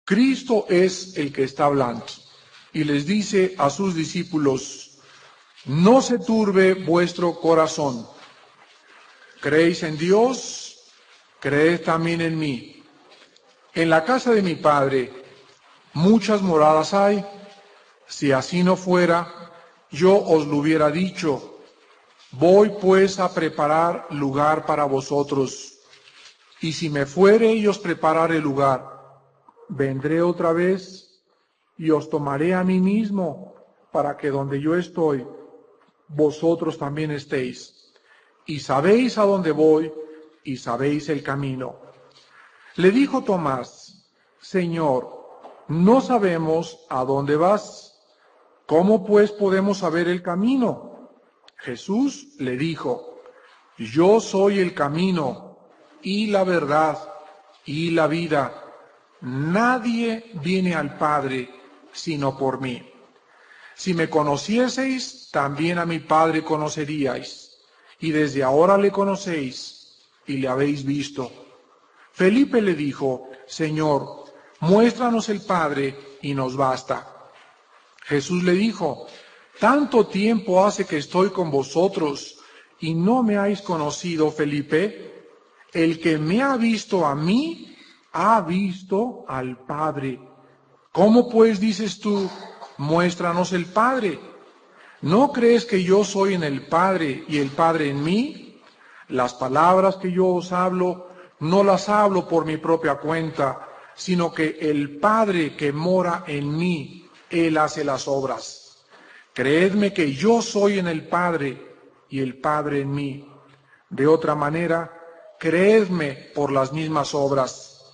Cristo es el que está hablando y les dice a sus discípulos: no se turbe vuestro corazón. ¿Creéis en Dios? Creed también en mí. En la casa de mi Padre muchas moradas hay. Si así no fuera, yo os lo hubiera dicho. Voy pues a preparar lugar para vosotros. Y si me fuere y os preparare lugar, vendré otra vez y os tomaré a mí mismo, para que donde yo estoy, vosotros también estéis. Y sabéis a dónde voy, y sabéis el camino. Le dijo Tomás: Señor, no sabemos a dónde vas. ¿Cómo pues podemos saber el camino? Jesús le dijo: yo soy el camino, y la verdad, y la vida. Nadie viene al Padre sino por mí. Si me conocieseis, también a mi Padre conoceríais, y desde ahora le conocéis y le habéis visto. Felipe le dijo: Señor, muéstranos el Padre y nos basta. Jesús le dijo: ¿tanto tiempo hace que estoy con vosotros y no me habéis conocido, Felipe? El que me ha visto a mí, ha visto al Padre. ¿Cómo pues dices tú: muéstranos el Padre? ¿No crees que yo soy en el Padre y el Padre en mí? Las palabras que yo os hablo, no las hablo por mi propia cuenta, sino que el Padre que mora en mí, Él hace las obras. Creedme que yo soy en el Padre y el Padre en mí. De otra manera, creedme por las mismas obras.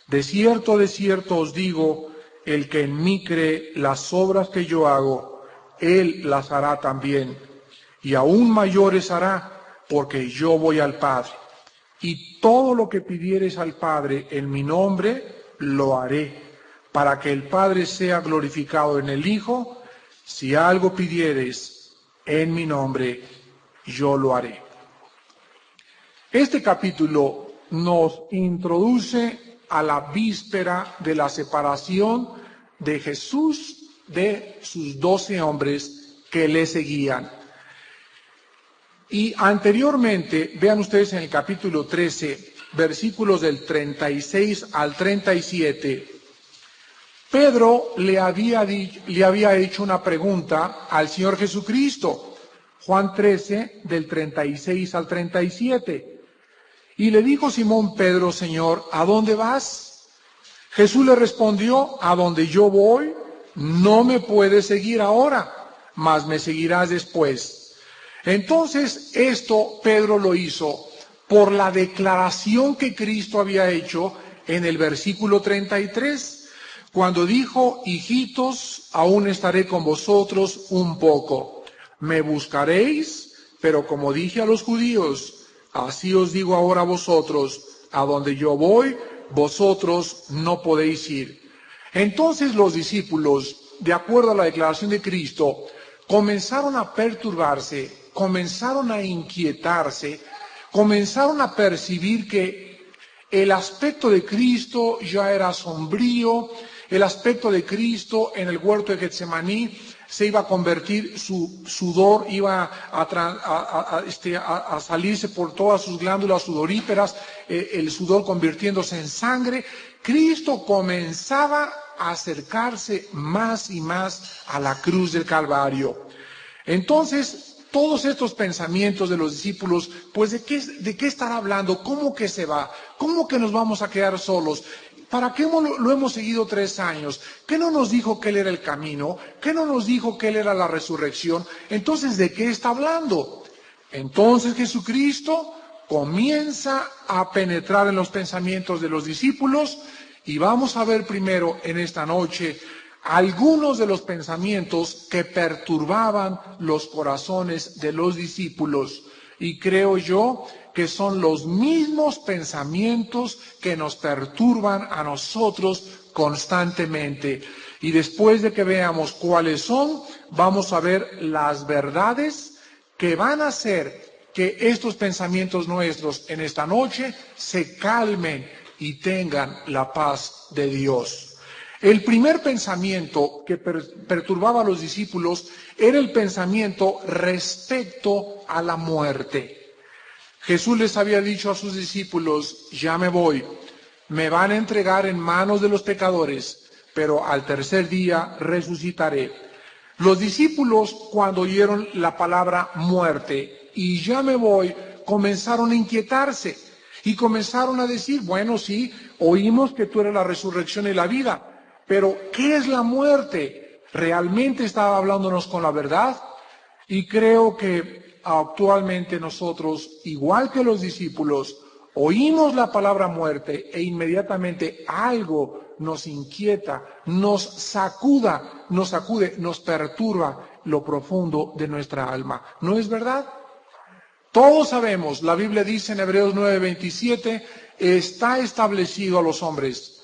De cierto os digo, el que en mí cree, las obras que yo hago, él las hará también, y aún mayores hará, porque yo voy al Padre. Y todo lo que pidiereis al Padre en mi nombre, lo haré, para que el Padre sea glorificado en el Hijo. Si algo pidiereis en mi nombre, yo lo haré. Este capítulo nos introduce a la víspera de la separación de Jesús de sus 12 hombres que le seguían. Y anteriormente, vean ustedes en el capítulo 13, versículos del 36 al 37, Pedro le había hecho una pregunta al Señor Jesucristo. Juan 13, del 36 al 37. Y le dijo Simón Pedro: Señor, ¿a dónde vas? Jesús le respondió: a donde yo voy, no me puedes seguir ahora, mas me seguirás después. Entonces, esto Pedro lo hizo por la declaración que Cristo había hecho en el versículo 33, cuando dijo: hijitos, aún estaré con vosotros un poco. Me buscaréis, pero como dije a los judíos, así os digo ahora a vosotros: a donde yo voy, vosotros no podéis ir. Entonces los discípulos, de acuerdo a la declaración de Cristo, comenzaron a perturbarse, comenzaron a inquietarse, comenzaron a percibir que el aspecto de Cristo ya era sombrío, el aspecto de Cristo en el huerto de Getsemaní se iba a convertir, su sudor iba a salirse por todas sus glándulas sudoríferas, el sudor convirtiéndose en sangre. Cristo comenzaba a acercarse más y más a la cruz del Calvario. Entonces, todos estos pensamientos de los discípulos, pues ¿de qué estará hablando? ¿Cómo que se va? ¿Cómo que nos vamos a quedar solos? ¿Para qué lo hemos seguido 3 años? ¿Qué no nos dijo que Él era el camino? ¿Qué no nos dijo que Él era la resurrección? Entonces, ¿de qué está hablando? Entonces Jesucristo comienza a penetrar en los pensamientos de los discípulos y vamos a ver primero en esta noche algunos de los pensamientos que perturbaban los corazones de los discípulos. Y creo yo que son los mismos pensamientos que nos perturban a nosotros constantemente. Y después de que veamos cuáles son, vamos a ver las verdades que van a hacer que estos pensamientos nuestros en esta noche se calmen y tengan la paz de Dios. El primer pensamiento que perturbaba a los discípulos era el pensamiento respecto a la muerte. Jesús les había dicho a sus discípulos, ya me voy, me van a entregar en manos de los pecadores, pero al tercer día resucitaré. Los discípulos, cuando oyeron la palabra muerte y ya me voy, comenzaron a inquietarse y comenzaron a decir, bueno, sí, oímos que tú eres la resurrección y la vida, pero ¿qué es la muerte? ¿Realmente estaba hablándonos con la verdad? Y creo que actualmente nosotros, igual que los discípulos, oímos la palabra muerte e inmediatamente algo nos inquieta, nos sacude, nos perturba lo profundo de nuestra alma. ¿No es verdad? Todos sabemos, la Biblia dice en Hebreos 9:27, está establecido a los hombres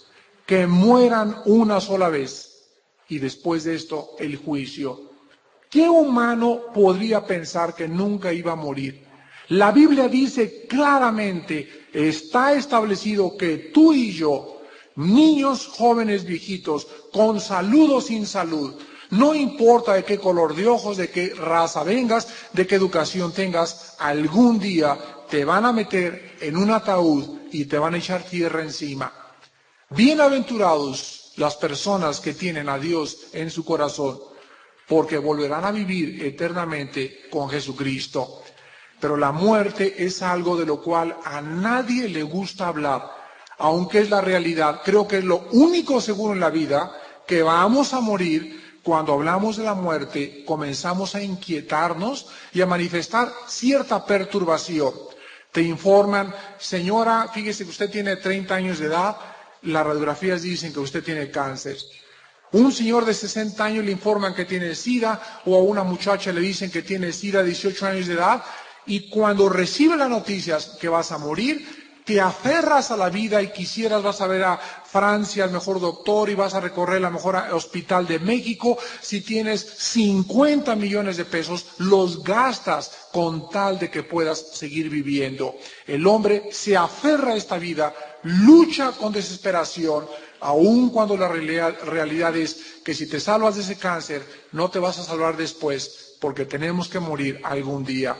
que mueran una sola vez y después de esto el juicio. ¿Qué humano podría pensar que nunca iba a morir? La Biblia dice claramente, está establecido que tú y yo, niños, jóvenes, viejitos, con salud o sin salud, no importa de qué color de ojos, de qué raza vengas, de qué educación tengas, algún día te van a meter en un ataúd y te van a echar tierra encima. Bienaventurados las personas que tienen a Dios en su corazón, porque volverán a vivir eternamente con Jesucristo. Pero la muerte es algo de lo cual a nadie le gusta hablar, aunque es la realidad. Creo que es lo único seguro en la vida, que vamos a morir. Cuando hablamos de la muerte, comenzamos a inquietarnos y a manifestar cierta perturbación. Te informan, señora, fíjese que usted tiene 30 años de edad, las radiografías dicen que usted tiene cáncer. Un señor de 60 años le informan que tiene SIDA, o a una muchacha le dicen que tiene SIDA a 18 años de edad, y cuando recibe las noticias que vas a morir, te aferras a la vida y quisieras, vas a ver a Francia, al mejor doctor, y vas a recorrer el mejor hospital de México. Si tienes 50 millones de pesos, los gastas con tal de que puedas seguir viviendo. El hombre se aferra a esta vida, lucha con desesperación, aun cuando la realidad es que si te salvas de ese cáncer, no te vas a salvar después, porque tenemos que morir algún día.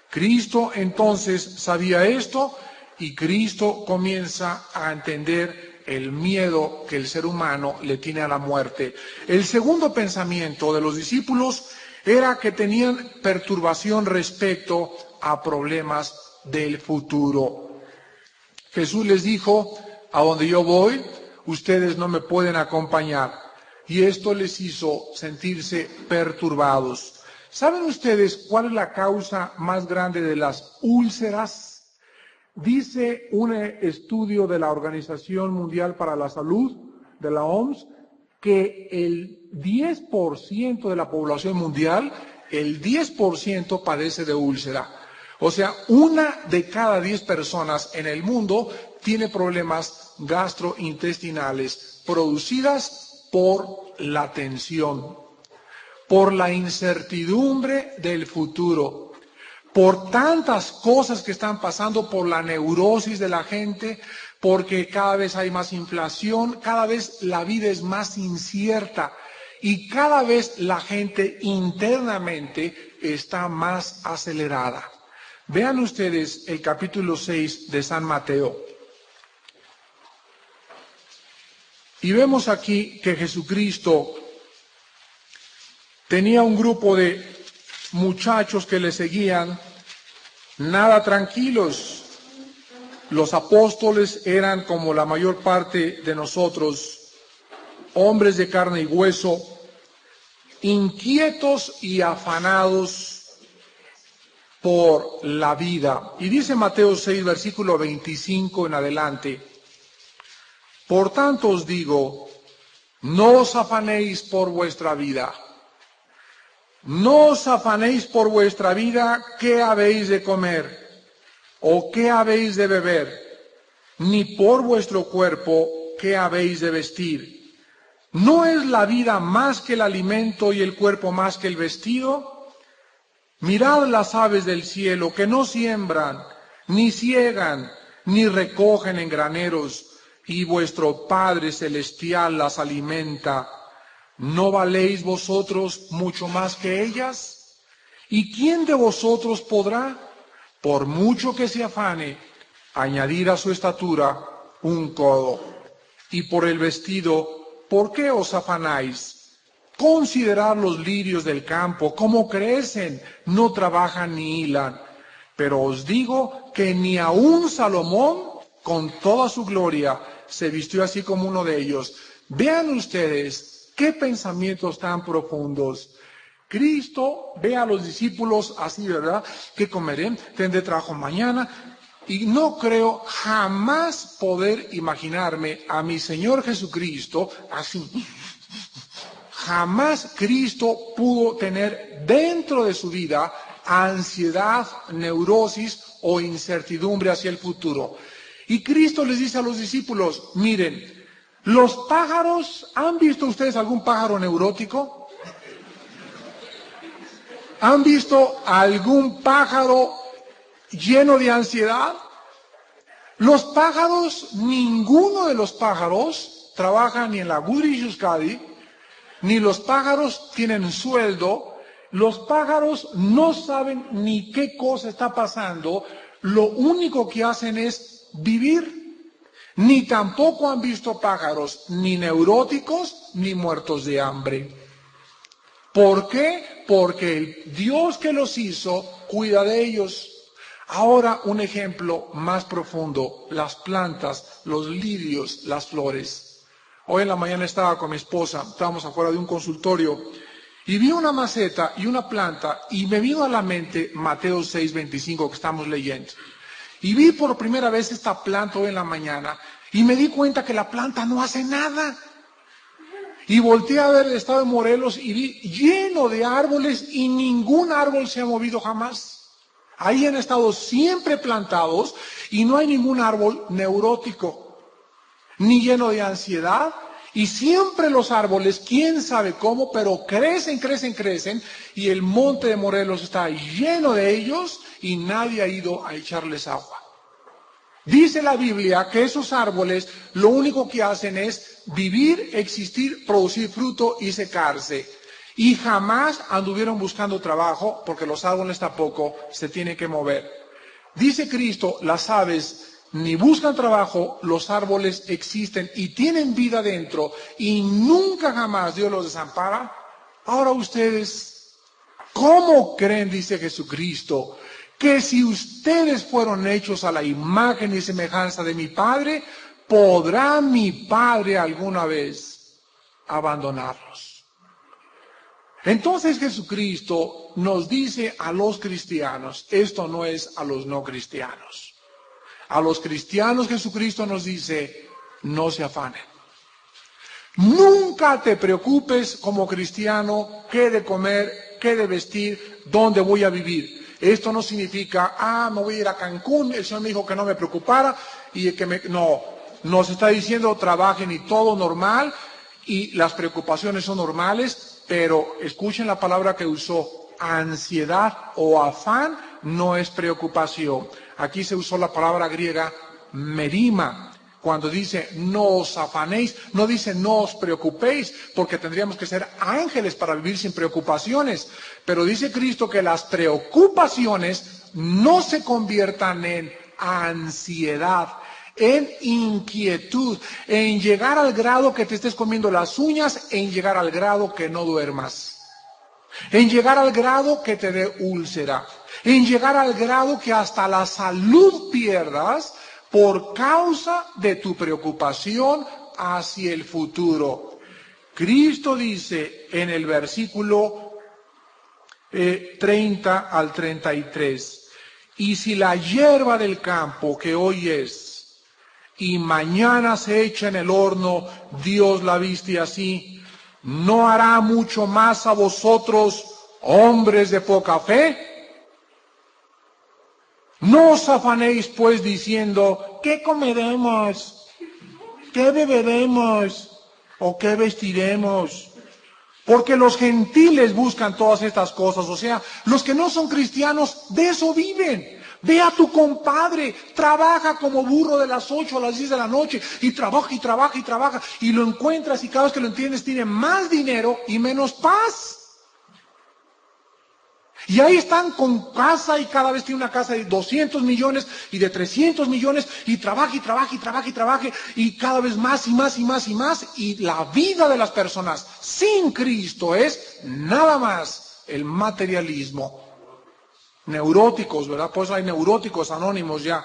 Cristo entonces sabía esto, y Cristo comienza a entender el miedo que el ser humano le tiene a la muerte. El segundo pensamiento de los discípulos era que tenían perturbación respecto a problemas del futuro. Jesús les dijo, a donde yo voy, ustedes no me pueden acompañar. Y esto les hizo sentirse perturbados. ¿Saben ustedes cuál es la causa más grande de las úlceras? Dice un estudio de la Organización Mundial para la Salud, de la OMS, que el 10% de la población mundial, el 10% padece de úlcera. O sea, 1 de cada 10 personas en el mundo tiene problemas gastrointestinales producidas por la tensión, por la incertidumbre del futuro, por tantas cosas que están pasando, por la neurosis de la gente, porque cada vez hay más inflación, cada vez la vida es más incierta y cada vez la gente internamente está más acelerada. Vean ustedes el capítulo 6 de San Mateo. Y vemos aquí que Jesucristo tenía un grupo de muchachos que le seguían, nada tranquilos. Los apóstoles eran, como la mayor parte de nosotros, hombres de carne y hueso, inquietos y afanados por la vida. Y dice Mateo 6, versículo 25 en adelante, por tanto os digo, no os afanéis por vuestra vida. No os afanéis por vuestra vida, qué habéis de comer o qué habéis de beber, ni por vuestro cuerpo, qué habéis de vestir. ¿No es la vida más que el alimento y el cuerpo más que el vestido? Mirad las aves del cielo, que no siembran, ni ciegan, ni recogen en graneros, y vuestro Padre Celestial las alimenta, ¿no valéis vosotros mucho más que ellas? ¿Y quién de vosotros podrá, por mucho que se afane, añadir a su estatura un codo? Y por el vestido, ¿por qué os afanáis? Considerad los lirios del campo, cómo crecen, no trabajan ni hilan. Pero os digo que ni aun Salomón, con toda su gloria, se vistió así como uno de ellos. Vean ustedes qué pensamientos tan profundos. Cristo ve a los discípulos así, ¿verdad? ¿Qué comeré? ¿Tendré trabajo mañana? Y no creo jamás poder imaginarme a mi Señor Jesucristo así. Jamás Cristo pudo tener dentro de su vida ansiedad, neurosis o incertidumbre hacia el futuro. Y Cristo les dice a los discípulos, miren, los pájaros, ¿han visto ustedes algún pájaro neurótico? ¿Han visto algún pájaro lleno de ansiedad? Los pájaros, ninguno de los pájaros trabaja ni en la Goodrich Euskadi, ni los pájaros tienen sueldo, los pájaros no saben ni qué cosa está pasando, lo único que hacen es vivir. Ni tampoco han visto pájaros ni neuróticos ni muertos de hambre. ¿Por qué? Porque el Dios que los hizo cuida de ellos. Ahora un ejemplo más profundo, las plantas, los lirios, las flores. Hoy en la mañana estaba con mi esposa, estábamos afuera de un consultorio y vi una maceta y una planta y me vino a la mente Mateo 6:25 que estamos leyendo. Y vi por primera vez esta planta hoy en la mañana y me di cuenta que la planta no hace nada. Y volteé a ver el estado de Morelos y vi lleno de árboles y ningún árbol se ha movido jamás. Ahí han estado siempre plantados y no hay ningún árbol neurótico, ni lleno de ansiedad. Y siempre los árboles, quién sabe cómo, pero crecen, crecen, crecen. Y el monte de Morelos está lleno de ellos y nadie ha ido a echarles agua. Dice la Biblia que esos árboles lo único que hacen es vivir, existir, producir fruto y secarse. Y jamás anduvieron buscando trabajo porque los árboles tampoco se tienen que mover. Dice Cristo, las aves ni buscan trabajo, los árboles existen y tienen vida dentro y nunca jamás Dios los desampara. Ahora ustedes, ¿cómo creen, dice Jesucristo, que si ustedes fueron hechos a la imagen y semejanza de mi Padre, podrá mi Padre alguna vez abandonarlos? Entonces Jesucristo nos dice a los cristianos, esto no es a los no cristianos. A los cristianos Jesucristo nos dice, no se afanen. Nunca te preocupes como cristiano qué de comer, qué de vestir, dónde voy a vivir. Esto no significa, me voy a ir a Cancún, el Señor me dijo que no me preocupara y no, nos está diciendo trabajen y todo normal y las preocupaciones son normales. Pero escuchen la palabra que usó, ansiedad o afán no es preocupación. Aquí se usó la palabra griega merima. Cuando dice no os afanéis, no dice no os preocupéis, porque tendríamos que ser ángeles para vivir sin preocupaciones. Pero dice Cristo que las preocupaciones no se conviertan en ansiedad, en inquietud, en llegar al grado que te estés comiendo las uñas, en llegar al grado que no duermas, en llegar al grado que te dé úlcera, en llegar al grado que hasta la salud pierdas por causa de tu preocupación hacia el futuro. Cristo dice en el versículo 30 al 33, y si la hierba del campo que hoy es, y mañana se echa en el horno, Dios la viste así, ¿no hará mucho más a vosotros, hombres de poca fe? No os afanéis pues diciendo, ¿qué comeremos? ¿Qué beberemos? ¿O qué vestiremos? Porque los gentiles buscan todas estas cosas, o sea, los que no son cristianos de eso viven. Ve a tu compadre, trabaja como burro de las 8 a las 10 de la noche y trabaja y trabaja y trabaja y lo encuentras y cada vez que lo entiendes tiene más dinero y menos paz. Y ahí están con casa y cada vez tiene una casa de 200 millones y de 300 millones y trabaja y trabaja y trabaja y trabaja y cada vez más y más y más y más. Y la vida de las personas sin Cristo es nada más el materialismo. Neuróticos, ¿verdad? Pues hay neuróticos anónimos ya.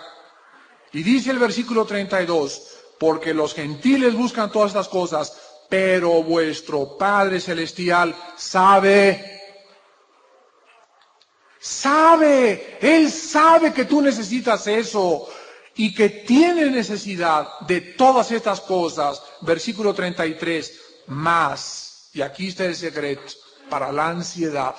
Y dice el versículo 32, porque los gentiles buscan todas estas cosas, pero vuestro Padre Celestial sabe, Él sabe que tú necesitas eso y que tienes necesidad de todas estas cosas. Versículo 33, más, y aquí está el secreto, para la ansiedad,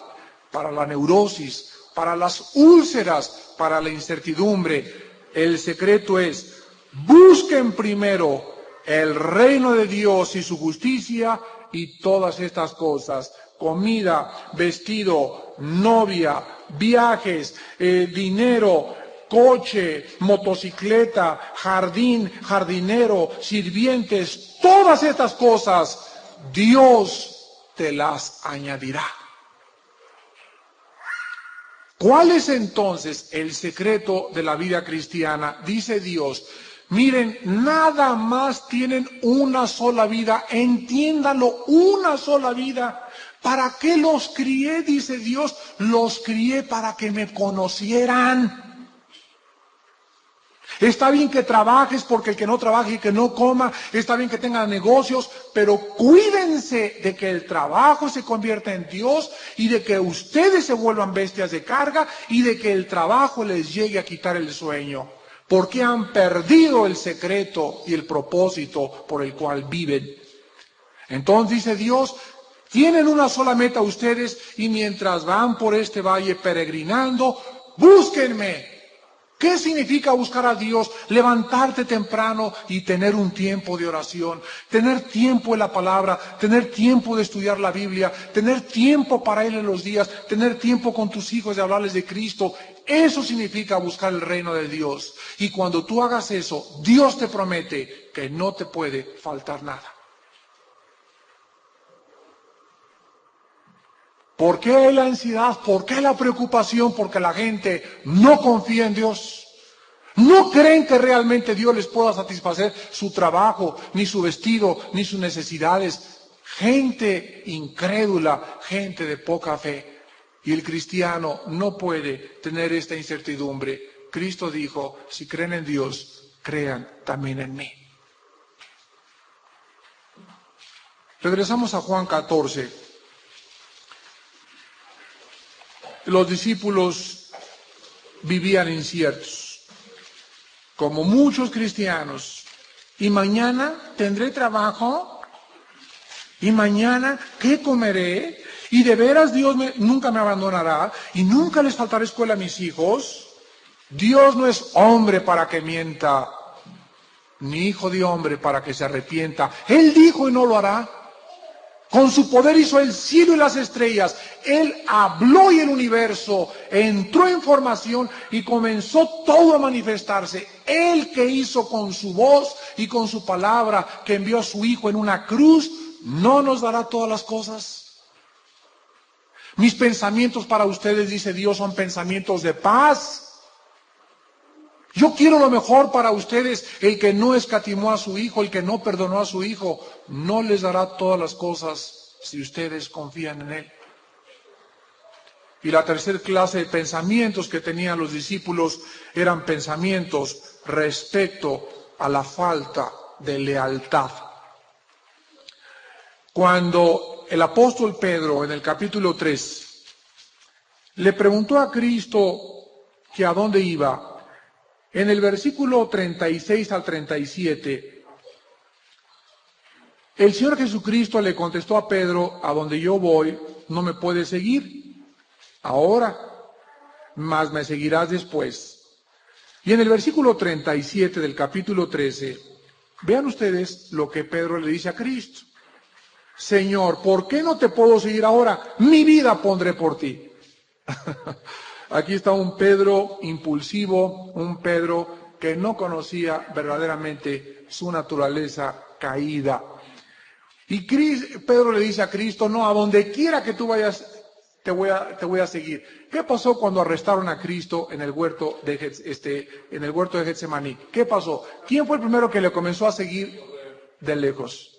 para la neurosis, para las úlceras, para la incertidumbre. El secreto es, busquen primero el reino de Dios y su justicia y todas estas cosas. Comida, vestido, novia, viajes, dinero, coche, motocicleta, jardín, jardinero, sirvientes, todas estas cosas, Dios te las añadirá. ¿Cuál es entonces el secreto de la vida cristiana? Dice Dios, miren, nada más tienen una sola vida, entiéndanlo, una sola vida. ¿Para qué los crié? Dice Dios, los crié para que me conocieran. Está bien que trabajes porque el que no trabaje y que no coma, está bien que tengan negocios, pero cuídense de que el trabajo se convierta en Dios y de que ustedes se vuelvan bestias de carga y de que el trabajo les llegue a quitar el sueño, porque han perdido el secreto y el propósito por el cual viven. Entonces dice Dios, tienen una sola meta ustedes y mientras van por este valle peregrinando, búsquenme. ¿Qué significa buscar a Dios? Levantarte temprano y tener un tiempo de oración, tener tiempo en la palabra, tener tiempo de estudiar la Biblia, tener tiempo para Él en los días, tener tiempo con tus hijos de hablarles de Cristo. Eso significa buscar el reino de Dios. Y cuando tú hagas eso, Dios te promete que no te puede faltar nada. ¿Por qué hay la ansiedad? ¿Por qué la preocupación? Porque la gente no confía en Dios. No creen que realmente Dios les pueda satisfacer su trabajo, ni su vestido, ni sus necesidades. Gente incrédula, gente de poca fe. Y el cristiano no puede tener esta incertidumbre. Cristo dijo, si creen en Dios, crean también en mí. Regresamos a Juan 14. Los discípulos vivían inciertos, como muchos cristianos. ¿Y mañana tendré trabajo? ¿Y mañana qué comeré? ¿Y de veras Dios nunca me abandonará? ¿Y nunca les faltará escuela a mis hijos? Dios no es hombre para que mienta, ni hijo de hombre para que se arrepienta. Él dijo y no lo hará. Con su poder hizo el cielo y las estrellas. Él habló y el universo entró en formación y comenzó todo a manifestarse. Él que hizo con su voz y con su palabra, que envió a su Hijo en una cruz, ¿no nos dará todas las cosas? Mis pensamientos para ustedes, dice Dios, son pensamientos de paz. Yo quiero lo mejor para ustedes. El que no escatimó a su Hijo, el que no perdonó a su Hijo, no les dará todas las cosas si ustedes confían en Él. Y la tercera clase de pensamientos que tenían los discípulos eran pensamientos respecto a la falta de lealtad. Cuando el apóstol Pedro, en el capítulo 3, le preguntó a Cristo que a dónde iba, en el versículo 36 al 37, el Señor Jesucristo le contestó a Pedro, a donde yo voy, no me puedes seguir ahora, mas me seguirás después. Y en el versículo 37 del capítulo 13, vean ustedes lo que Pedro le dice a Cristo. Señor, ¿por qué no te puedo seguir ahora? Mi vida pondré por ti. Aquí está un Pedro impulsivo, un Pedro que no conocía verdaderamente su naturaleza caída. Y Pedro le dice a Cristo, no, a donde quiera que tú vayas, te voy a seguir. ¿Qué pasó cuando arrestaron a Cristo en el huerto de Getsemaní? ¿Qué pasó? ¿Quién fue el primero que le comenzó a seguir de lejos?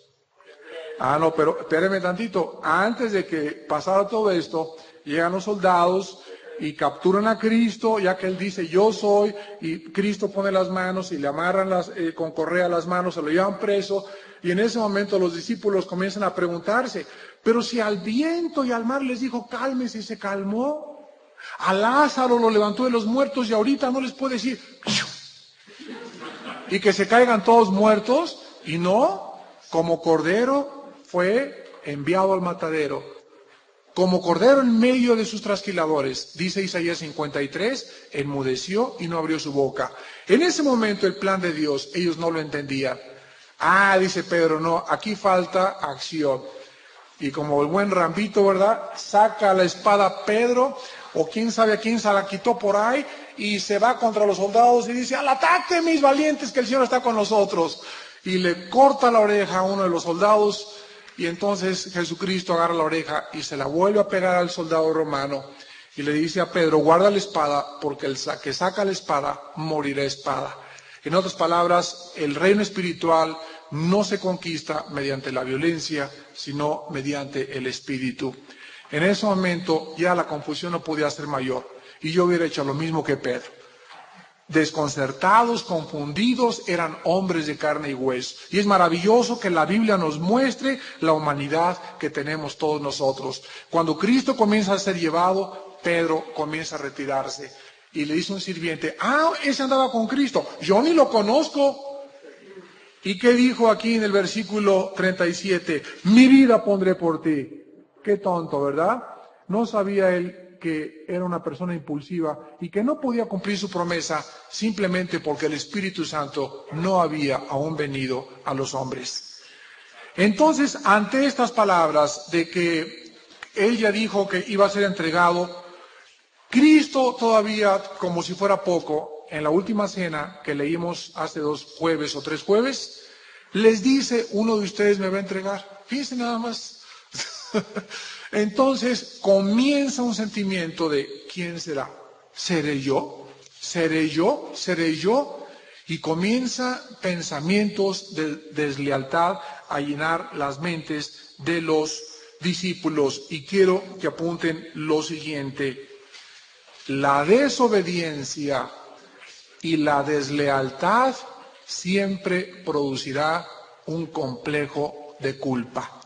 No, pero espéreme tantito. Antes de que pasara todo esto, llegan los soldados y capturan a Cristo, ya que él dice, yo soy, y Cristo pone las manos y le amarran con correa las manos, se lo llevan preso, y en ese momento los discípulos comienzan a preguntarse, pero si al viento y al mar les dijo, cálmese, y se calmó, a Lázaro lo levantó de los muertos y ahorita no les puede decir, y que se caigan todos muertos, y no, como cordero fue enviado al matadero, como cordero en medio de sus trasquiladores, dice Isaías 53, enmudeció y no abrió su boca. En ese momento el plan de Dios, ellos no lo entendían. Dice Pedro, no, aquí falta acción. Y como el buen Rambito, ¿verdad? Saca la espada Pedro, o quién sabe a quién se la quitó por ahí, y se va contra los soldados y dice, al ataque mis valientes, que el Señor está con nosotros. Y le corta la oreja a uno de los soldados, y entonces Jesucristo agarra la oreja y se la vuelve a pegar al soldado romano, y le dice a Pedro, guarda la espada, porque el que saca la espada morirá a espada. En otras palabras, el reino espiritual no se conquista mediante la violencia, sino mediante el espíritu. En ese momento ya la confusión no podía ser mayor, y yo hubiera hecho lo mismo que Pedro. Desconcertados, confundidos, eran hombres de carne y hueso. Y es maravilloso que la Biblia nos muestre la humanidad que tenemos todos nosotros. Cuando Cristo comienza a ser llevado, Pedro comienza a retirarse. Y le dice un sirviente, ese andaba con Cristo, yo ni lo conozco. ¿Y qué dijo aquí en el versículo 37? Mi vida pondré por ti. Qué tonto, ¿verdad? No sabía él que era una persona impulsiva y que no podía cumplir su promesa simplemente porque el Espíritu Santo no había aún venido a los hombres. Entonces, ante estas palabras de que él ya dijo que iba a ser entregado, Cristo todavía, como si fuera poco, en la última cena que leímos hace 2 jueves o 3 jueves, les dice, uno de ustedes me va a entregar. Fíjense nada más. Entonces comienza un sentimiento de ¿quién será? ¿Seré yo? ¿Seré yo? ¿Seré yo? Y comienza pensamientos de deslealtad a llenar las mentes de los discípulos. Y quiero que apunten lo siguiente. La desobediencia y la deslealtad siempre producirá un complejo de culpa.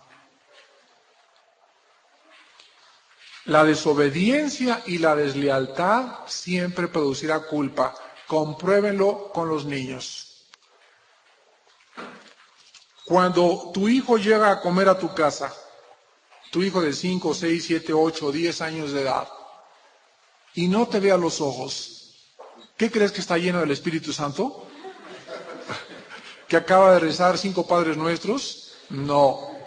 La desobediencia y la deslealtad siempre producirá culpa. Compruébenlo con los niños. Cuando tu hijo llega a comer a tu casa, tu hijo de 5, 6, 7, 8, 10 años de edad, y no te ve a los ojos, ¿qué crees que está lleno del Espíritu Santo? ¿Que acaba de rezar 5 Padres Nuestros? No.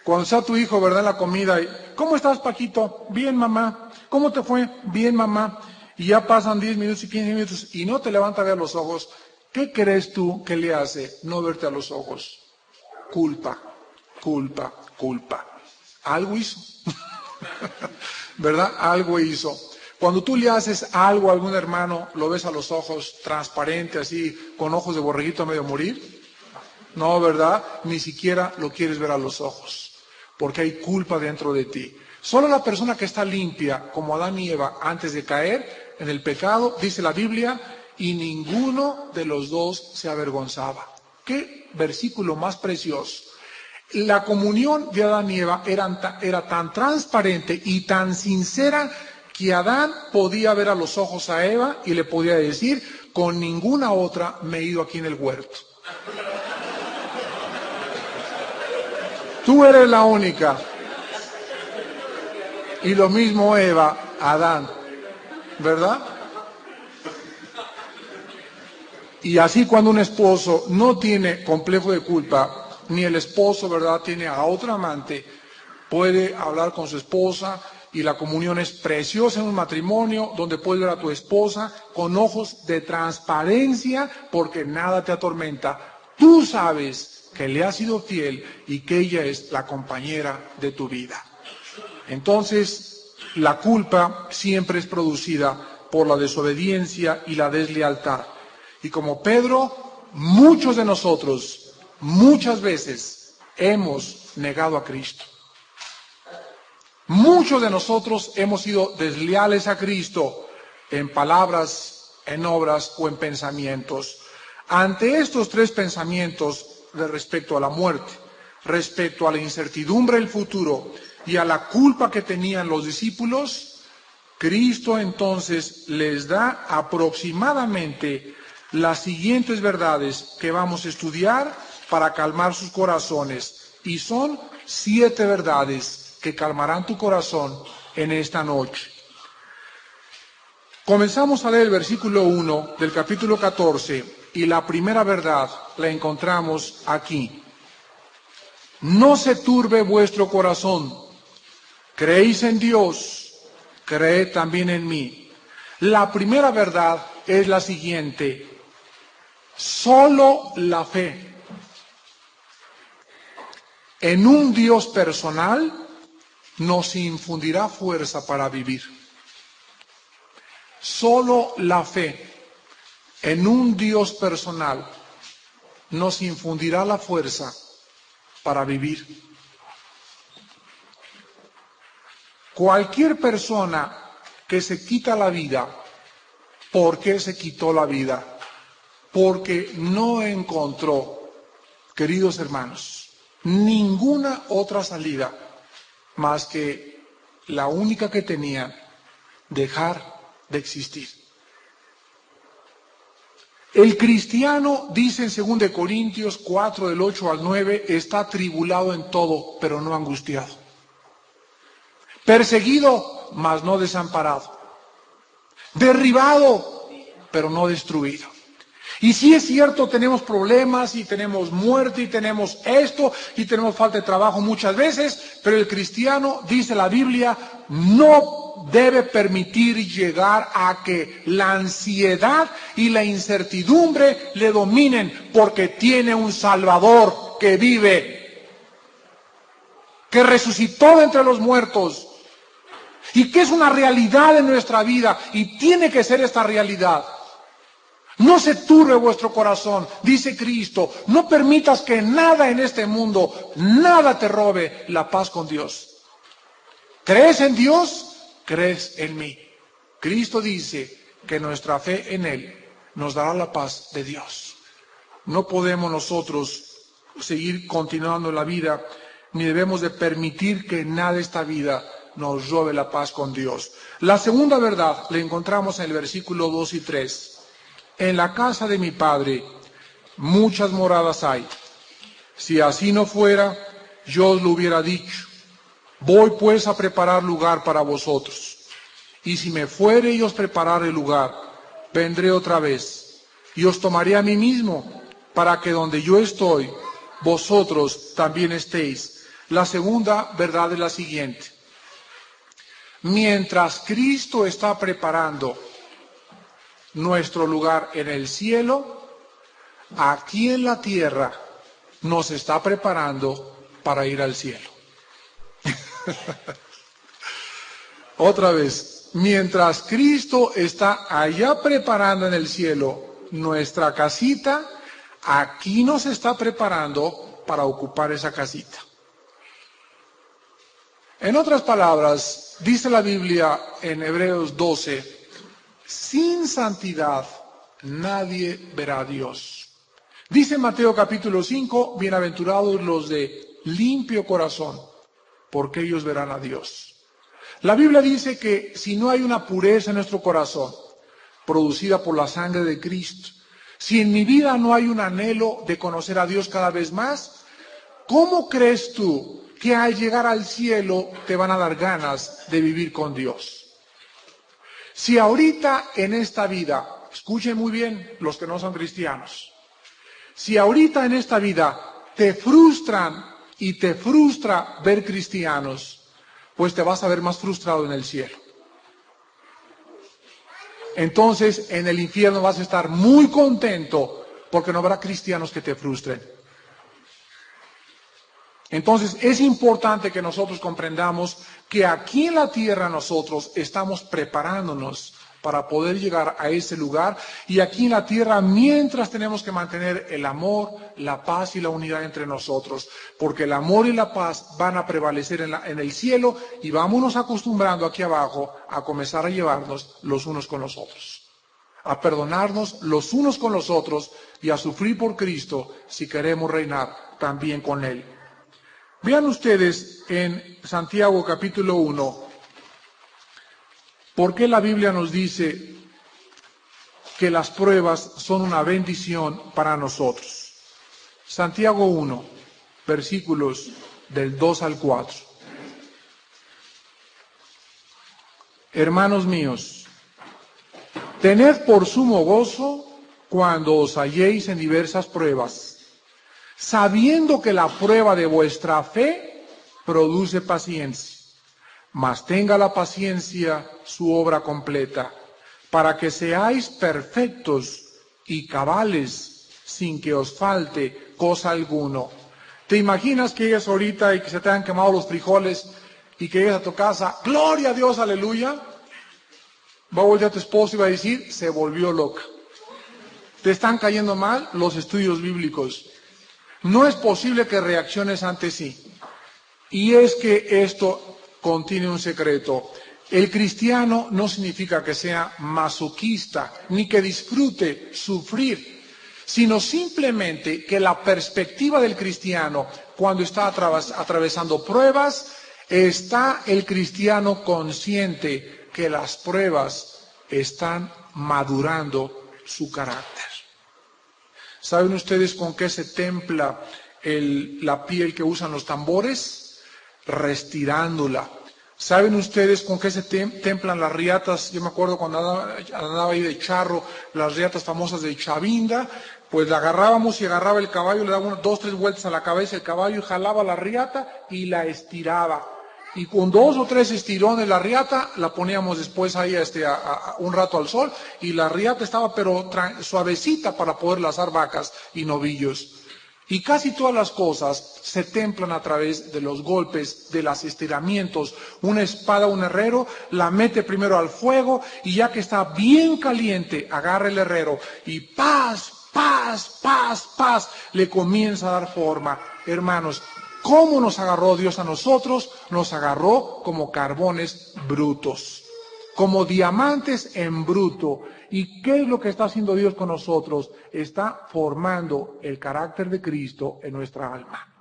Cuando está tu hijo, ¿verdad?, en la comida, ¿cómo estás, Paquito? Bien, mamá. ¿Cómo te fue? Bien, mamá. Y ya pasan 10 minutos y 15 minutos y no te levanta a ver los ojos. ¿Qué crees tú que le hace no verte a los ojos? Culpa, culpa, culpa. Algo hizo. ¿Verdad? Algo hizo. Cuando tú le haces algo a algún hermano, lo ves a los ojos transparente, así, con ojos de borreguito a medio morir. No, ¿verdad? Ni siquiera lo quieres ver a los ojos, porque hay culpa dentro de ti. Solo la persona que está limpia, como Adán y Eva, antes de caer en el pecado, dice la Biblia, y ninguno de los dos se avergonzaba. ¿Qué versículo más precioso? La comunión de Adán y Eva era tan transparente y tan sincera que Adán podía ver a los ojos a Eva y le podía decir, con ninguna otra me he ido aquí en el huerto. Tú eres la única. Y lo mismo Eva, Adán, ¿verdad? Y así cuando un esposo no tiene complejo de culpa, ni el esposo, ¿verdad?, tiene a otra amante, puede hablar con su esposa y la comunión es preciosa en un matrimonio donde puedes ver a tu esposa con ojos de transparencia porque nada te atormenta. Tú sabes que le has sido fiel y que ella es la compañera de tu vida. Entonces, la culpa siempre es producida por la desobediencia y la deslealtad. Y como Pedro, muchos de nosotros, muchas veces, hemos negado a Cristo. Muchos de nosotros hemos sido desleales a Cristo en palabras, en obras o en pensamientos. Ante estos tres pensamientos respecto a la muerte, respecto a la incertidumbre del futuro y a la culpa que tenían los discípulos, Cristo entonces les da aproximadamente las siguientes verdades que vamos a estudiar para calmar sus corazones. Y son 7 verdades que calmarán tu corazón en esta noche. Comenzamos a leer el versículo 1 del capítulo 14 y la primera verdad la encontramos aquí. No se turbe vuestro corazón. Creéis en Dios, creed también en mí. La primera verdad es la siguiente. Solo la fe en un Dios personal nos infundirá fuerza para vivir. Solo la fe en un Dios personal nos infundirá la fuerza para vivir. Cualquier persona que se quita la vida, ¿por qué se quitó la vida? Porque no encontró, queridos hermanos, ninguna otra salida más que la única que tenía, dejar de existir. El cristiano, dice en 2 Corintios 4, del 8 al 9, está atribulado en todo, pero no angustiado. Perseguido, mas no desamparado. Derribado, pero no destruido. Y sí es cierto, tenemos problemas y tenemos muerte y tenemos esto y tenemos falta de trabajo muchas veces, pero el cristiano, dice la Biblia, no debe permitir llegar a que la ansiedad y la incertidumbre le dominen, porque tiene un Salvador que vive, que resucitó de entre los muertos y que es una realidad en nuestra vida y tiene que ser esta realidad. No se turbe vuestro corazón, dice Cristo. No permitas que nada en este mundo, nada te robe la paz con Dios. ¿Crees en Dios? Crees en mí. Cristo dice que nuestra fe en Él nos dará la paz de Dios. No podemos nosotros seguir continuando la vida, ni debemos de permitir que nada de esta vida nos robe la paz con Dios. La segunda verdad la encontramos en el versículo 2 y 3. En la casa de mi Padre muchas moradas hay. Si así no fuera, yo os lo hubiera dicho. Voy pues a preparar lugar para vosotros. Y si me fuere y os preparare lugar, vendré otra vez. Y os tomaré a mí mismo, para que donde yo estoy, vosotros también estéis. La segunda verdad es la siguiente. Mientras Cristo está preparando nuestro lugar en el cielo, aquí en la tierra nos está preparando para ir al cielo. Otra vez, mientras Cristo está allá preparando en el cielo nuestra casita, aquí nos está preparando para ocupar esa casita. En otras palabras, dice la Biblia en Hebreos 12, sin santidad nadie verá a Dios. Dice en Mateo capítulo 5, bienaventurados los de limpio corazón, porque ellos verán a Dios. La Biblia dice que si no hay una pureza en nuestro corazón, producida por la sangre de Cristo, si en mi vida no hay un anhelo de conocer a Dios cada vez más, ¿cómo crees tú que al llegar al cielo te van a dar ganas de vivir con Dios? Si ahorita en esta vida, escuchen muy bien los que no son cristianos, si ahorita en esta vida te frustran y te frustra ver cristianos, pues te vas a ver más frustrado en el cielo. Entonces, en el infierno vas a estar muy contento porque no habrá cristianos que te frustren. Entonces, es importante que nosotros comprendamos que aquí en la tierra nosotros estamos preparándonos para poder llegar a ese lugar, y aquí en la tierra mientras tenemos que mantener el amor, la paz y la unidad entre nosotros, porque el amor y la paz van a prevalecer en el cielo, y vámonos acostumbrando aquí abajo a comenzar a llevarnos los unos con los otros, a perdonarnos los unos con los otros y a sufrir por Cristo si queremos reinar también con Él. Vean ustedes en Santiago capítulo 1, ¿por qué la Biblia nos dice que las pruebas son una bendición para nosotros? Santiago 1, versículos del 2 al 4. Hermanos míos, tened por sumo gozo cuando os halléis en diversas pruebas, sabiendo que la prueba de vuestra fe produce paciencia. Mas tenga la paciencia su obra completa, para que seáis perfectos y cabales, sin que os falte cosa alguno. ¿Te imaginas que llegues ahorita y que se te han quemado los frijoles y que llegues a tu casa, gloria a Dios, aleluya? Va a volver a tu esposo y va a decir, se volvió loca. Te están cayendo mal los estudios bíblicos. No es posible que reacciones ante sí. Y es que esto contiene un secreto. El cristiano no significa que sea masoquista, ni que disfrute sufrir, sino simplemente que la perspectiva del cristiano, cuando está atravesando pruebas, está el cristiano consciente que las pruebas están madurando su carácter. ¿Saben ustedes con qué se templa la piel que usan los tambores? Restirándola. ¿Saben ustedes con qué se templan las riatas? Yo me acuerdo cuando andaba ahí de charro, las riatas famosas de Chavinda, pues la agarrábamos y agarraba el caballo, le daba 2 o 3 vueltas a la cabeza el caballo y jalaba la riata y la estiraba. Y con 2 o 3 estirones la riata, la poníamos después ahí un rato al sol, y la riata estaba pero suavecita para poder lazar vacas y novillos. Y casi todas las cosas se templan a través de los golpes, de los estiramientos. Una espada, un herrero, la mete primero al fuego, y ya que está bien caliente, agarra el herrero y paz, paz, paz, paz, le comienza a dar forma. Hermanos, ¿cómo nos agarró Dios a nosotros? Nos agarró como carbones brutos, como diamantes en bruto. ¿Y qué es lo que está haciendo Dios con nosotros? Está formando el carácter de Cristo en nuestra alma.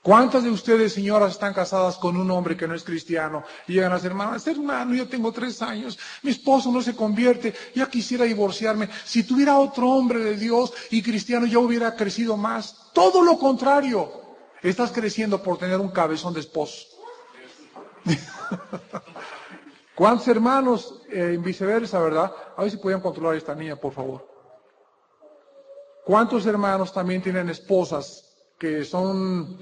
¿Cuántas de ustedes, señoras, están casadas con un hombre que no es cristiano y llegan a ser hermano, yo tengo 3 años, mi esposo no se convierte, ya quisiera divorciarme? Si tuviera otro hombre de Dios y cristiano, ya hubiera crecido más. Todo lo contrario, estás creciendo por tener un cabezón de esposo. ¿Cuántos hermanos, viceversa, verdad? A ver si pueden controlar a esta niña, por favor. ¿Cuántos hermanos también tienen esposas que son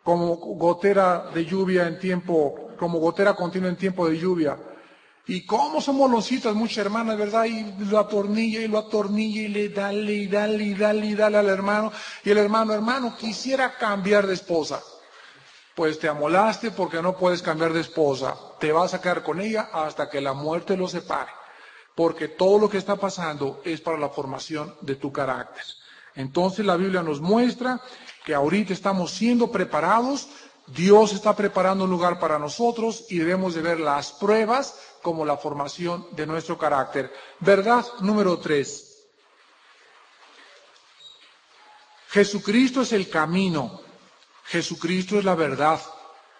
como gotera de lluvia como gotera continua en tiempo de lluvia? Y cómo son molositas muchas hermanas, ¿verdad? Y lo atornilla y le dale al hermano. Y el hermano, quisiera cambiar de esposa. Pues te amolaste porque no puedes cambiar de esposa. Te vas a quedar con ella hasta que la muerte los separe. Porque todo lo que está pasando es para la formación de tu carácter. Entonces la Biblia nos muestra que ahorita estamos siendo preparados. Dios está preparando un lugar para nosotros y debemos de ver las pruebas como la formación de nuestro carácter. Verdad número 3. Jesucristo es el camino. Jesucristo es la verdad,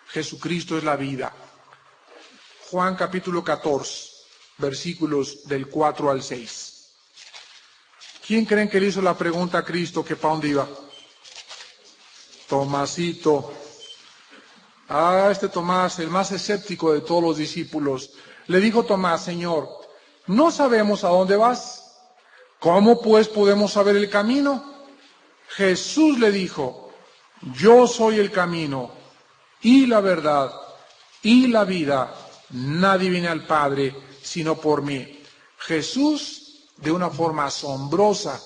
Jesucristo es la vida. Juan capítulo 14, versículos del 4 al 6. ¿Quién creen que le hizo la pregunta a Cristo que para dónde iba? Tomasito. Este Tomás, el más escéptico de todos los discípulos. Le dijo Tomás, Señor, no sabemos a dónde vas. ¿Cómo pues podemos saber el camino? Jesús le dijo, yo soy el camino y la verdad y la vida. Nadie viene al Padre sino por mí. Jesús, de una forma asombrosa,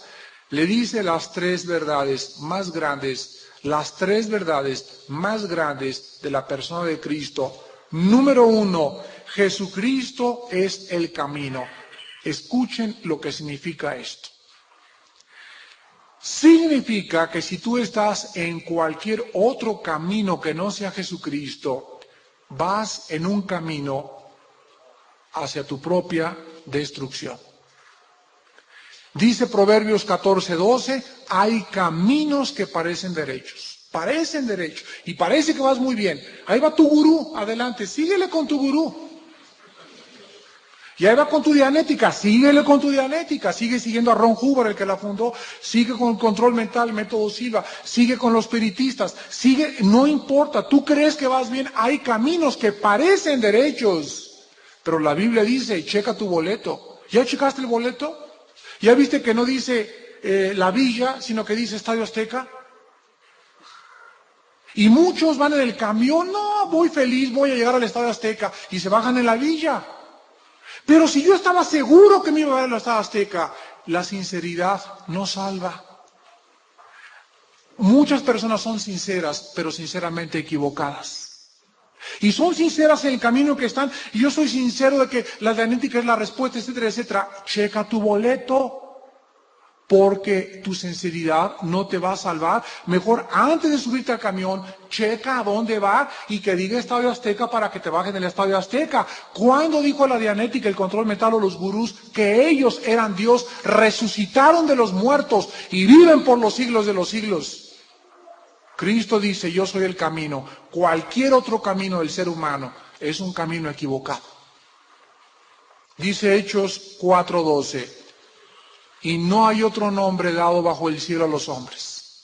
le dice las tres verdades más grandes, de la persona de Cristo. Número uno, Jesucristo es el camino. Escuchen lo que significa esto. Significa que si tú estás en cualquier otro camino que no sea Jesucristo, vas en un camino hacia tu propia destrucción. Dice Proverbios 14:12, hay caminos que parecen derechos, y parece que vas muy bien. Ahí va tu gurú, adelante, síguele con tu gurú. Y ahí va con tu dianética, síguele con tu dianética, sigue siguiendo a Ron Huber, el que la fundó, sigue con el control mental, método Silva, sigue con los espiritistas, sigue, no importa, tú crees que vas bien, hay caminos que parecen derechos, pero la Biblia dice, checa tu boleto. ¿Ya checaste el boleto? ¿Ya viste que no dice la Villa, sino que dice Estadio Azteca? Y muchos van en el camión, no, voy feliz, voy a llegar al Estadio Azteca, y se bajan en la Villa. Pero si yo estaba seguro que me iba a ver al Estadio Azteca, la sinceridad no salva. Muchas personas son sinceras, pero sinceramente equivocadas. Y son sinceras en el camino que están, y yo soy sincero de que la dianética es la respuesta, etcétera, etcétera. Checa tu boleto, porque tu sinceridad no te va a salvar. Mejor antes de subirte al camión, checa a dónde va y que diga Estadio Azteca para que te bajen el Estadio Azteca. ¿Cuándo dijo la dianética, el control mental o los gurús que ellos eran Dios, resucitaron de los muertos y viven por los siglos de los siglos? Cristo dice, yo soy el camino. Cualquier otro camino del ser humano es un camino equivocado. Dice Hechos 4:12. Y no hay otro nombre dado bajo el cielo a los hombres.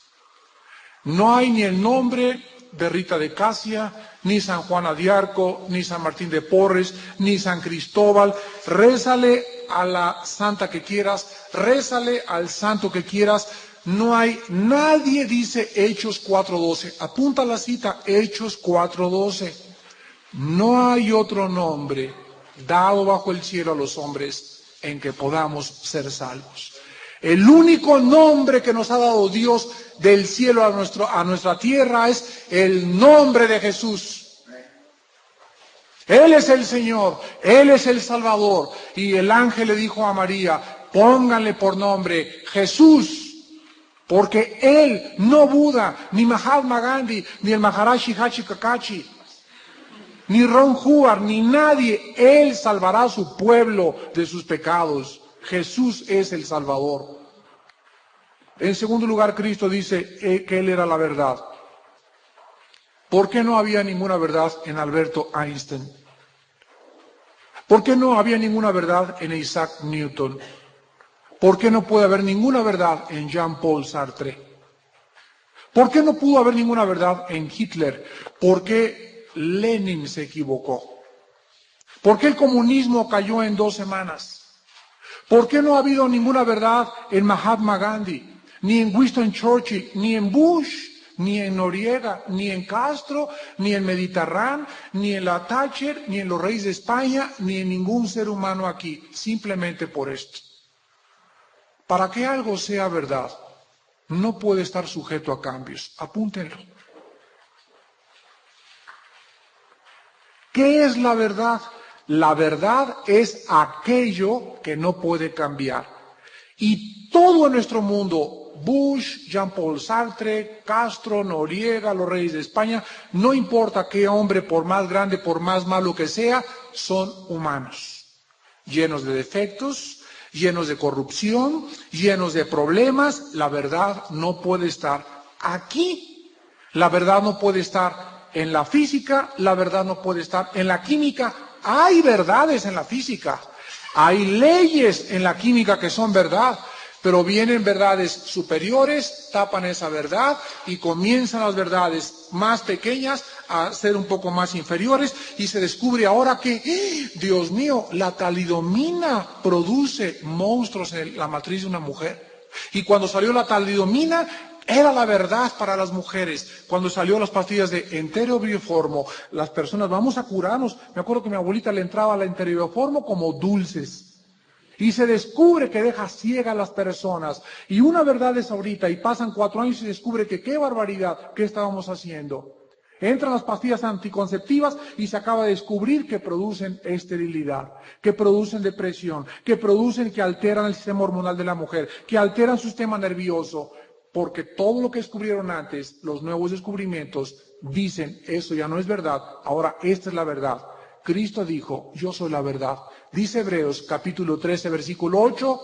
No hay ni el nombre de Rita de Casia, ni San Juana de Arco, ni San Martín de Porres, ni San Cristóbal. Rézale a la santa que quieras, rézale al santo que quieras. No hay, nadie dice Hechos 4:12. Apunta la cita, Hechos 4:12. No hay otro nombre dado bajo el cielo a los hombres en que podamos ser salvos. El único nombre que nos ha dado Dios del cielo a nuestra tierra es el nombre de Jesús. Él es el Señor, Él es el Salvador. Y el ángel le dijo a María, pónganle por nombre Jesús, porque Él, no Buda, ni Mahatma Gandhi, ni el Maharaji Hachi Kakachi, ni Ron Hubbard, ni nadie, Él salvará a su pueblo de sus pecados. Jesús es el Salvador. En segundo lugar, Cristo dice que Él era la verdad. ¿Por qué no había ninguna verdad en Alberto Einstein? ¿Por qué no había ninguna verdad en Isaac Newton? ¿Por qué no puede haber ninguna verdad en Jean-Paul Sartre? ¿Por qué no pudo haber ninguna verdad en Hitler? ¿Por qué Lenin se equivocó? ¿Por qué el comunismo cayó en 2 semanas? ¿Por qué no ha habido ninguna verdad en Mahatma Gandhi, ni en Winston Churchill, ni en Bush, ni en Noriega, ni en Castro, ni en Mediterráneo, ni en la Thatcher, ni en los reyes de España, ni en ningún ser humano aquí? Simplemente por esto. Para que algo sea verdad, no puede estar sujeto a cambios. Apúntenlo. ¿Qué es la verdad? La verdad es aquello que no puede cambiar. Y todo en nuestro mundo, Bush, Jean-Paul Sartre, Castro, Noriega, los reyes de España, no importa qué hombre, por más grande, por más malo que sea, son humanos, llenos de defectos, llenos de corrupción, llenos de problemas. La verdad no puede estar aquí. La verdad no puede estar en la física, la verdad no puede estar en la química. Hay verdades en la física, hay leyes en la química que son verdad, pero vienen verdades superiores, tapan esa verdad y comienzan las verdades más pequeñas a ser un poco más inferiores y se descubre ahora que, Dios mío, la talidomina produce monstruos en la matriz de una mujer. Y cuando salió la talidomina, era la verdad para las mujeres. Cuando salió las pastillas de enterobioformo, las personas, vamos a curarnos. Me acuerdo que mi abuelita le entraba a la enterobioformo como dulces. Y se descubre que deja ciega a las personas. Y una verdad es ahorita, y pasan 4 años y se descubre que qué barbaridad, ¿qué estábamos haciendo? Entran las pastillas anticonceptivas y se acaba de descubrir que producen esterilidad, que producen depresión, que alteran el sistema hormonal de la mujer, que alteran su sistema nervioso, porque todo lo que descubrieron antes, los nuevos descubrimientos, dicen, eso ya no es verdad, ahora esta es la verdad. Cristo dijo, yo soy la verdad. Dice Hebreos capítulo 13, versículo 8,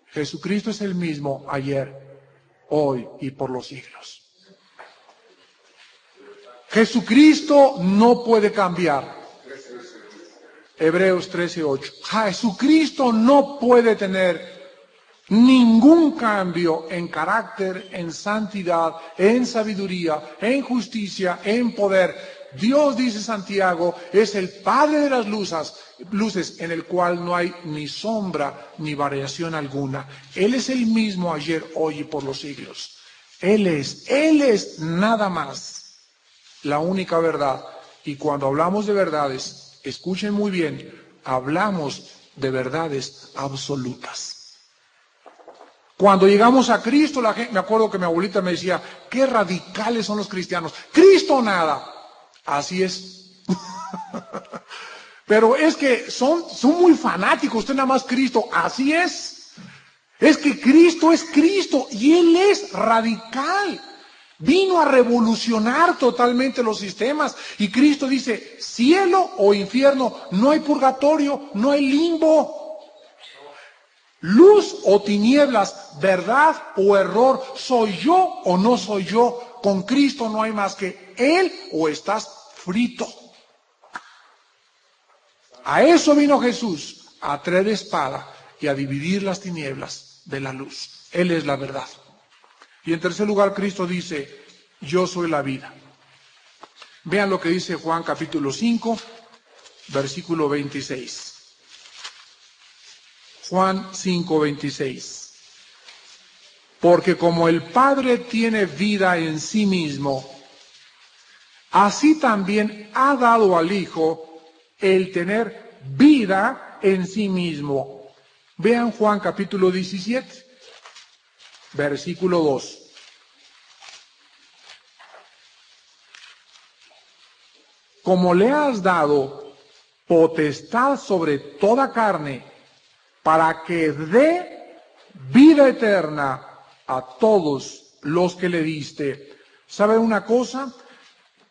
Jesucristo es el mismo ayer, hoy y por los siglos. Jesucristo no puede cambiar. Hebreos 13, 8. Jesucristo no puede tener ningún cambio en carácter, en santidad, en sabiduría, en justicia, en poder. Dios, dice Santiago, es el Padre de las luces en el cual no hay ni sombra ni variación alguna. Él es el mismo ayer, hoy y por los siglos. Él es nada más la única verdad. Y cuando hablamos de verdades, escuchen muy bien, hablamos de verdades absolutas. Cuando llegamos a Cristo, la gente, me acuerdo que mi abuelita me decía, qué radicales son los cristianos. Cristo nada. Así es. Pero es que son muy fanáticos, usted nada más Cristo. Así es. Es que Cristo es Cristo y Él es radical. Vino a revolucionar totalmente los sistemas. Y Cristo dice, cielo o infierno, no hay purgatorio, no hay limbo. Luz o tinieblas, verdad o error, soy yo o no soy yo. Con Cristo no hay más que Él o estás frito. A eso vino Jesús, a traer espada y a dividir las tinieblas de la luz. Él es la verdad. Y en tercer lugar, Cristo dice, yo soy la vida. Vean lo que dice Juan capítulo 5, versículo 26. Juan 5, 26. Porque como el Padre tiene vida en sí mismo, así también ha dado al Hijo el tener vida en sí mismo. Vean Juan capítulo 17, versículo 2. Como le has dado potestad sobre toda carne, para que dé vida eterna a todos los que le diste. ¿Sabe una cosa?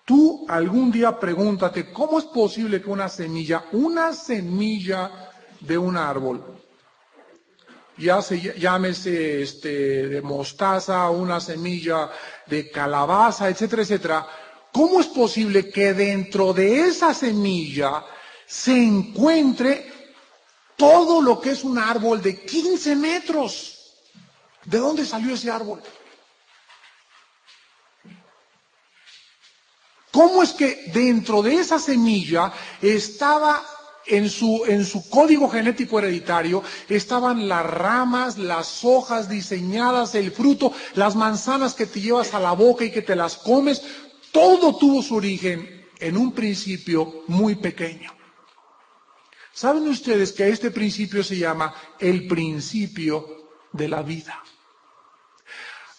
Tú algún día pregúntate, ¿cómo es posible que una semilla de un árbol, llámese de mostaza, una semilla de calabaza, etcétera, etcétera, ¿cómo es posible que dentro de esa semilla se encuentre todo lo que es un árbol de 15 metros? ¿De dónde salió ese árbol? ¿Cómo es que dentro de esa semilla estaba en su código genético hereditario, estaban las ramas, las hojas diseñadas, el fruto, las manzanas que te llevas a la boca y que te las comes? Todo tuvo su origen en un principio muy pequeño. ¿Saben ustedes que este principio se llama el principio de la vida?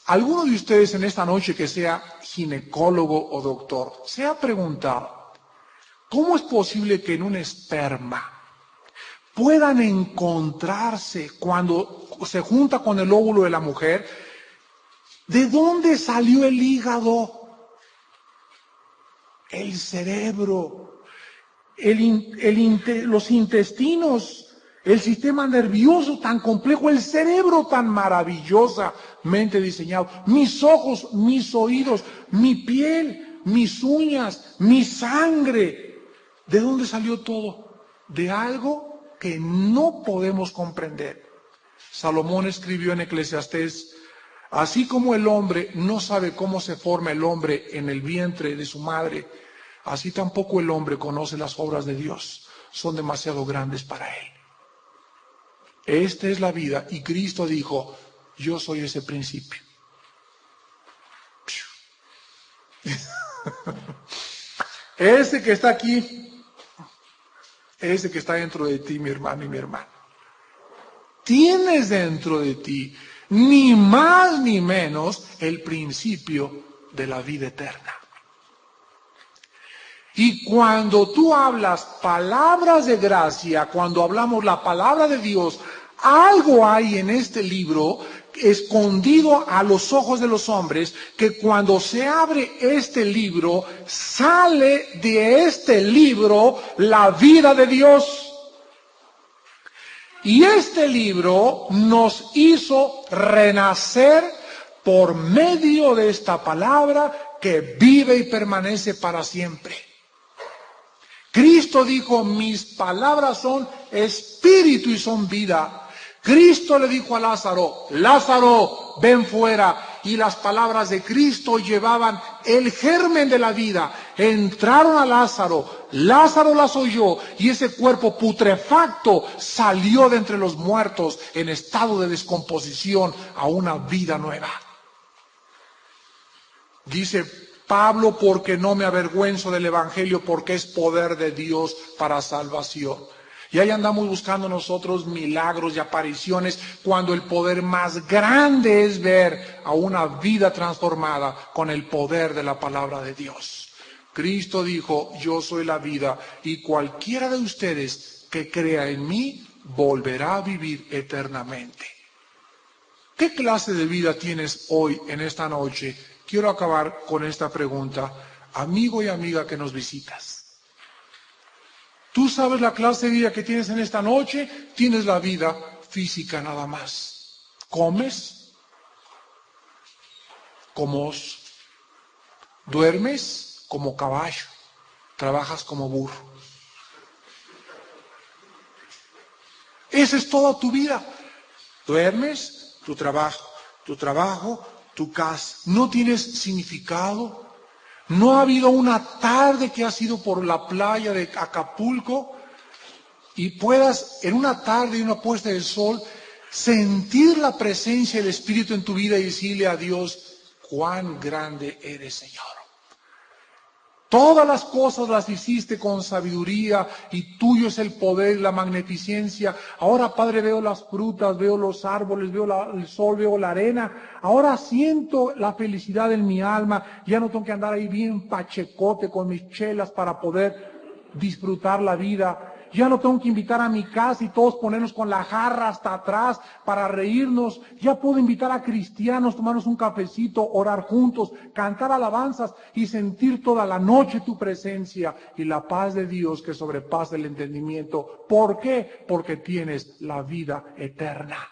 ¿Alguno de ustedes en esta noche que sea ginecólogo o doctor se ha preguntado, ¿cómo es posible que en un esperma puedan encontrarse cuando se junta con el óvulo de la mujer? ¿De dónde salió el hígado? El cerebro, los intestinos, el sistema nervioso tan complejo, el cerebro tan maravillosamente diseñado, mis ojos, mis oídos, mi piel, mis uñas, mi sangre. ¿De dónde salió todo? De algo que no podemos comprender. Salomón escribió en Eclesiastés, así como el hombre no sabe cómo se forma el hombre en el vientre de su madre, así tampoco el hombre conoce las obras de Dios. Son demasiado grandes para él. Esta es la vida y Cristo dijo, yo soy ese principio. Ese que está aquí, ese que está dentro de ti, mi hermano y mi hermana. Tienes dentro de ti, ni más ni menos, el principio de la vida eterna. Y cuando tú hablas palabras de gracia, cuando hablamos la palabra de Dios, algo hay en este libro escondido a los ojos de los hombres, que cuando se abre este libro, sale de este libro la vida de Dios. Y este libro nos hizo renacer por medio de esta palabra que vive y permanece para siempre. Cristo dijo, mis palabras son espíritu y son vida. Cristo le dijo a Lázaro, Lázaro, ven fuera. Y las palabras de Cristo llevaban el germen de la vida. Entraron a Lázaro, Lázaro las oyó y ese cuerpo putrefacto salió de entre los muertos en estado de descomposición a una vida nueva. Dice Pablo, porque no me avergüenzo del Evangelio, porque es poder de Dios para salvación. Y ahí andamos buscando nosotros milagros y apariciones, cuando el poder más grande es ver a una vida transformada con el poder de la palabra de Dios. Cristo dijo, yo soy la vida, y cualquiera de ustedes que crea en mí, volverá a vivir eternamente. ¿Qué clase de vida tienes hoy, en esta noche? Quiero acabar con esta pregunta, amigo y amiga que nos visitas. ¿Tú sabes la clase de vida que tienes en esta noche? Tienes la vida física nada más. ¿Comes? Como oso. ¿Duermes? Como caballo. Trabajas como burro. Esa es toda tu vida. Duermes, tu trabajo, tu casa. No tienes significado. No ha habido una tarde que has ido por la playa de Acapulco y puedas en una tarde y una puesta de sol sentir la presencia del Espíritu en tu vida y decirle a Dios, cuán grande eres, Señor. Todas las cosas las hiciste con sabiduría y tuyo es el poder y la magnificencia. Ahora, Padre, veo las frutas, veo los árboles, veo el sol, veo la arena. Ahora siento la felicidad en mi alma. Ya no tengo que andar ahí bien pachecote con mis chelas para poder disfrutar la vida. Ya no tengo que invitar a mi casa y todos ponernos con la jarra hasta atrás para reírnos. Ya puedo invitar a cristianos, tomarnos un cafecito, orar juntos, cantar alabanzas y sentir toda la noche tu presencia y la paz de Dios que sobrepasa el entendimiento. ¿Por qué? Porque tienes la vida eterna.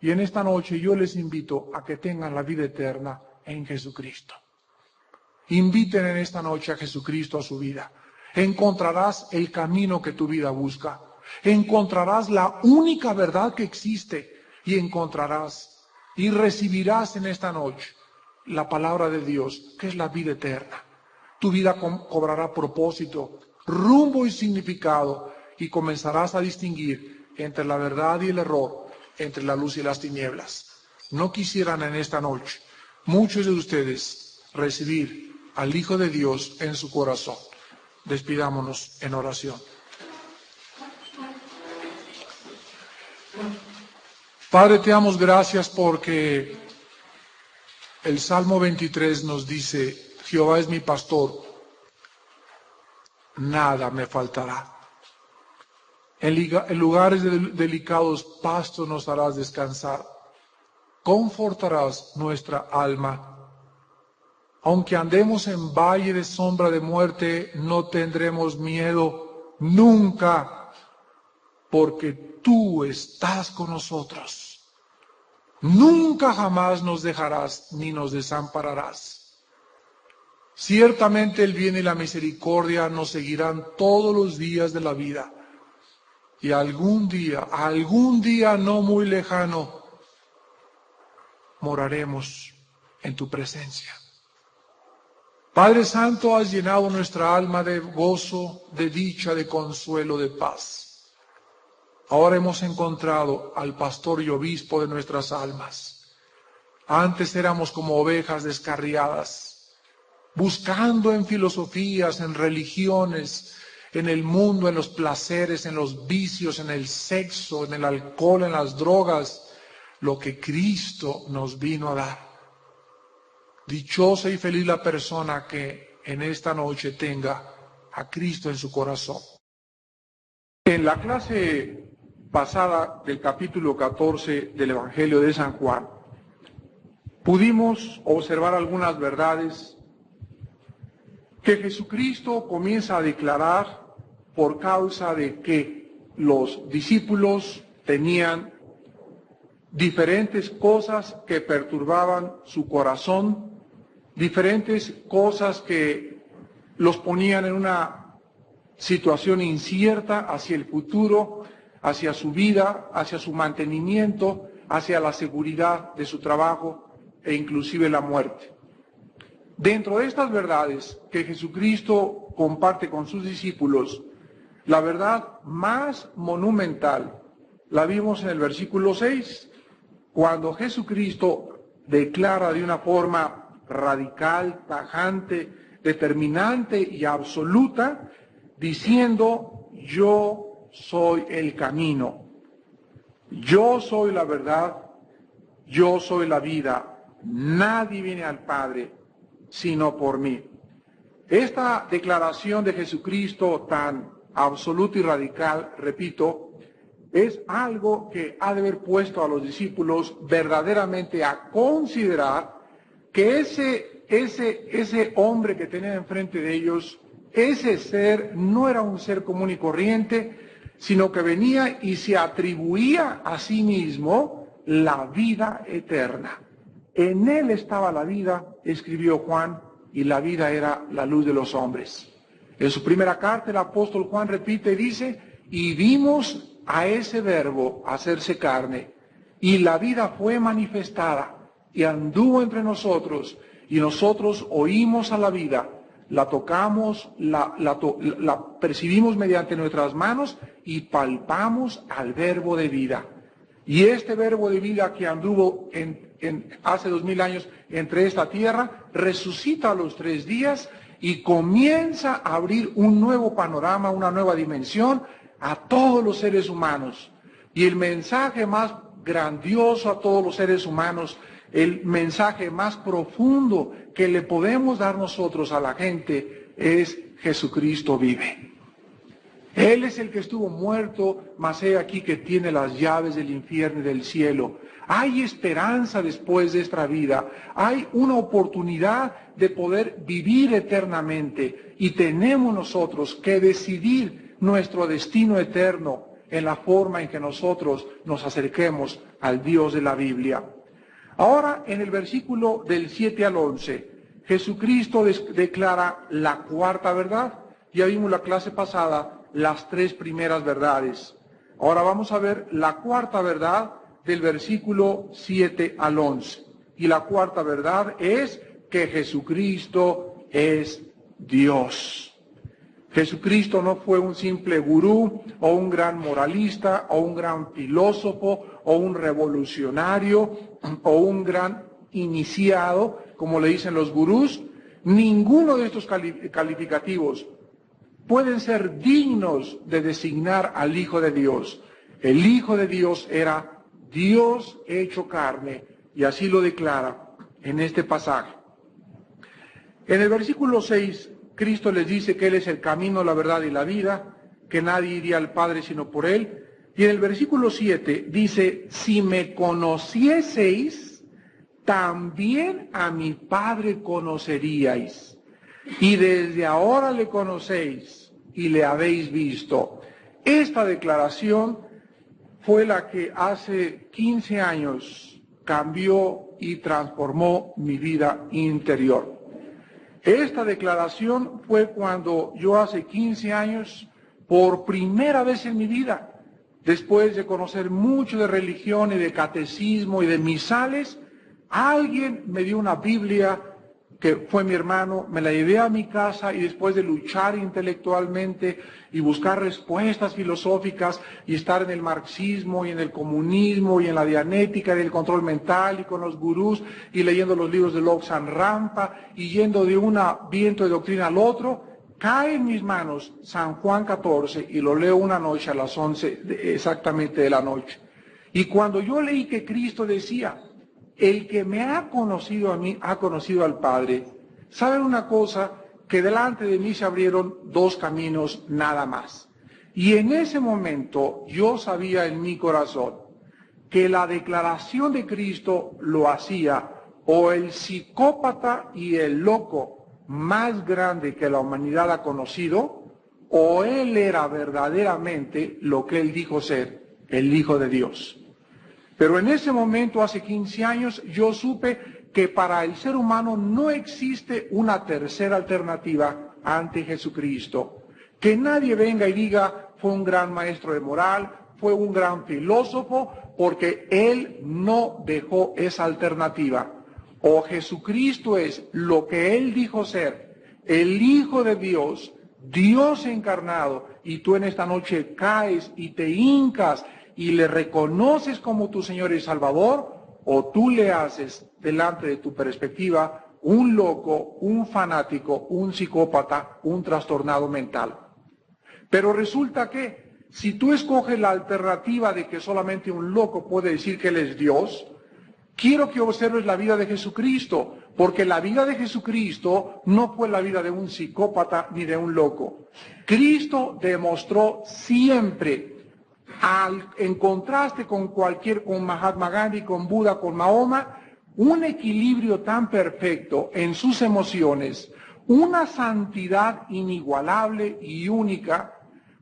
Y en esta noche yo les invito a que tengan la vida eterna en Jesucristo. Inviten en esta noche a Jesucristo a su vida. Encontrarás el camino que tu vida busca. Encontrarás la única verdad que existe y encontrarás y recibirás en esta noche la palabra de Dios, que es la vida eterna. Tu vida cobrará propósito, rumbo y significado y comenzarás a distinguir entre la verdad y el error, entre la luz y las tinieblas. No quisieran en esta noche muchos de ustedes recibir al Hijo de Dios en su corazón. Despidámonos en oración. Padre, te damos gracias porque el Salmo 23 nos dice, Jehová es mi pastor, nada me faltará. En lugares delicados pastos nos harás descansar, confortarás nuestra alma. Aunque andemos en valle de sombra de muerte, no tendremos miedo nunca, porque tú estás con nosotros. Nunca jamás nos dejarás ni nos desampararás. Ciertamente el bien y la misericordia nos seguirán todos los días de la vida. Y algún día no muy lejano, moraremos en tu presencia. Padre Santo, has llenado nuestra alma de gozo, de dicha, de consuelo, de paz. Ahora hemos encontrado al pastor y obispo de nuestras almas, Antes éramos como ovejas descarriadas, buscando en filosofías, en religiones, en el mundo, en los placeres, en los vicios, en el sexo, en el alcohol, en las drogas, lo que Cristo nos vino a dar. Dichosa y feliz la persona que en esta noche tenga a Cristo en su corazón. En la clase pasada del capítulo 14 del Evangelio de San Juan, pudimos observar algunas verdades que Jesucristo comienza a declarar por causa de que los discípulos tenían diferentes cosas que perturbaban su corazón, diferentes cosas que los ponían en una situación incierta hacia el futuro, hacia su vida, hacia su mantenimiento, hacia la seguridad de su trabajo e inclusive la muerte. Dentro de estas verdades que Jesucristo comparte con sus discípulos, la verdad más monumental la vimos en el versículo 6, cuando Jesucristo declara de una forma radical, tajante, determinante y absoluta, diciendo: yo soy el camino, yo soy la verdad, yo soy la vida, nadie viene al Padre sino por mí. Esta declaración de Jesucristo tan absoluta y radical, repito, es algo que ha de haber puesto a los discípulos verdaderamente a considerar que ese hombre que tenían enfrente de ellos, ese ser no era un ser común y corriente, sino que venía y se atribuía a sí mismo la vida eterna. En él estaba la vida, escribió Juan, y la vida era la luz de los hombres. En su primera carta el apóstol Juan repite y dice: y vimos a ese verbo hacerse carne, y la vida fue manifestada, y anduvo entre nosotros, y nosotros oímos a la vida, la tocamos, la percibimos mediante nuestras manos, y palpamos al verbo de vida. Y este verbo de vida que anduvo hace 2000 años entre esta tierra, resucita a los 3 días y comienza a abrir un nuevo panorama, una nueva dimensión a todos los seres humanos. Y el mensaje más grandioso a todos los seres humanos, el mensaje más profundo que le podemos dar nosotros a la gente es: Jesucristo vive. Él es el que estuvo muerto, mas he aquí que tiene las llaves del infierno y del cielo. Hay esperanza después de esta vida, hay una oportunidad de poder vivir eternamente, y tenemos nosotros que decidir nuestro destino eterno en la forma en que nosotros nos acerquemos al Dios de la Biblia. Ahora, en el versículo del 7 al 11, Jesucristo declara la cuarta verdad. Ya vimos la clase pasada las 3 primeras verdades. Ahora vamos a ver la cuarta verdad del versículo 7 al 11. Y la cuarta verdad es que Jesucristo es Dios. Jesucristo no fue un simple gurú, o un gran moralista, o un gran filósofo, o un revolucionario, o un gran iniciado, como le dicen los gurús. Ninguno de estos calificativos pueden ser dignos de designar al Hijo de Dios. El Hijo de Dios era Dios hecho carne, y así lo declara en este pasaje. En el versículo 6, Cristo les dice que Él es el camino, la verdad y la vida, que nadie iría al Padre sino por Él. Y en el versículo 7 dice: si me conocieseis, también a mi Padre conoceríais. Y desde ahora le conocéis y le habéis visto. Esta declaración fue la que hace 15 años cambió y transformó mi vida interior. Esta declaración fue cuando yo hace 15 años, por primera vez en mi vida, después de conocer mucho de religión y de catecismo y de misales, alguien me dio una Biblia que fue mi hermano, me la llevé a mi casa y después de luchar intelectualmente y buscar respuestas filosóficas y estar en el marxismo y en el comunismo y en la dianética y el control mental y con los gurús y leyendo los libros de Lobsang Rampa y yendo de un viento de doctrina al otro, cae en mis manos San Juan 14 y lo leo una noche a las 11 exactamente de la noche. Y cuando yo leí que Cristo decía, el que me ha conocido a mí, ha conocido al Padre. ¿Saben una cosa? Que delante de mí se abrieron dos caminos nada más. Y en ese momento yo sabía en mi corazón que la declaración de Cristo lo hacía o el psicópata y el loco más grande que la humanidad ha conocido, o él era verdaderamente lo que él dijo ser, el Hijo de Dios. Pero en ese momento, hace 15 años, yo supe que para el ser humano no existe una tercera alternativa ante Jesucristo. Que nadie venga y diga, fue un gran maestro de moral, fue un gran filósofo, porque él no dejó esa alternativa. O Jesucristo es lo que él dijo ser, el Hijo de Dios, Dios encarnado, y tú en esta noche caes y te hincas y le reconoces como tu Señor y Salvador, o tú le haces delante de tu perspectiva un loco, un fanático, un psicópata, un trastornado mental. Pero resulta que si tú escoges la alternativa de que solamente un loco puede decir que él es Dios, quiero que observes la vida de Jesucristo, porque la vida de Jesucristo no fue la vida de un psicópata ni de un loco. Cristo demostró siempre, en contraste con Mahatma Gandhi, con Buda, con Mahoma, un equilibrio tan perfecto en sus emociones, una santidad inigualable y única,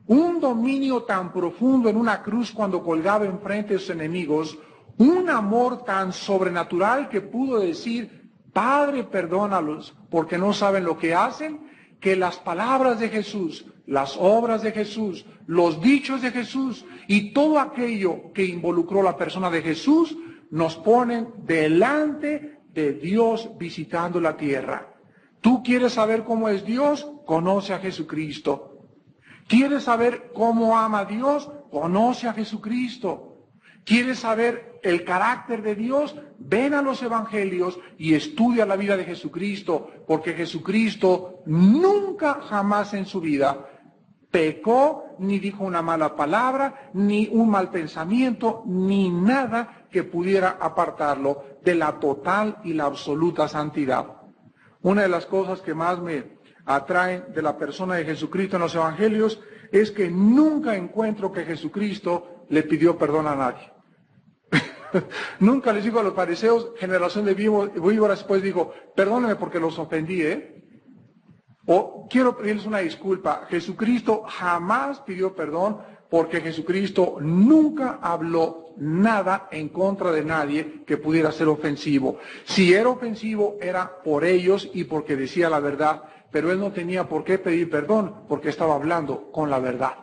un dominio tan profundo en una cruz cuando colgaba enfrente de sus enemigos, un amor tan sobrenatural que pudo decir, Padre, perdónalos porque no saben lo que hacen, que las palabras de Jesús, las obras de Jesús, los dichos de Jesús y todo aquello que involucró la persona de Jesús nos ponen delante de Dios visitando la tierra. ¿Tú quieres saber cómo es Dios? Conoce a Jesucristo. ¿Quieres saber cómo ama a Dios? Conoce a Jesucristo. ¿Quieres saber el carácter de Dios? Ven a los evangelios y estudia la vida de Jesucristo, porque Jesucristo nunca jamás en su vida pecó, ni dijo una mala palabra, ni un mal pensamiento, ni nada que pudiera apartarlo de la total y la absoluta santidad. Una de las cosas que más me atraen de la persona de Jesucristo en los evangelios es que nunca encuentro que Jesucristo le pidió perdón a nadie. Nunca les digo a los fariseos, generación de víboras, después digo, perdónenme porque los ofendí, o quiero pedirles una disculpa. Jesucristo jamás pidió perdón porque Jesucristo nunca habló nada en contra de nadie que pudiera ser ofensivo. Si era ofensivo era por ellos y porque decía la verdad, pero él no tenía por qué pedir perdón porque estaba hablando con la verdad.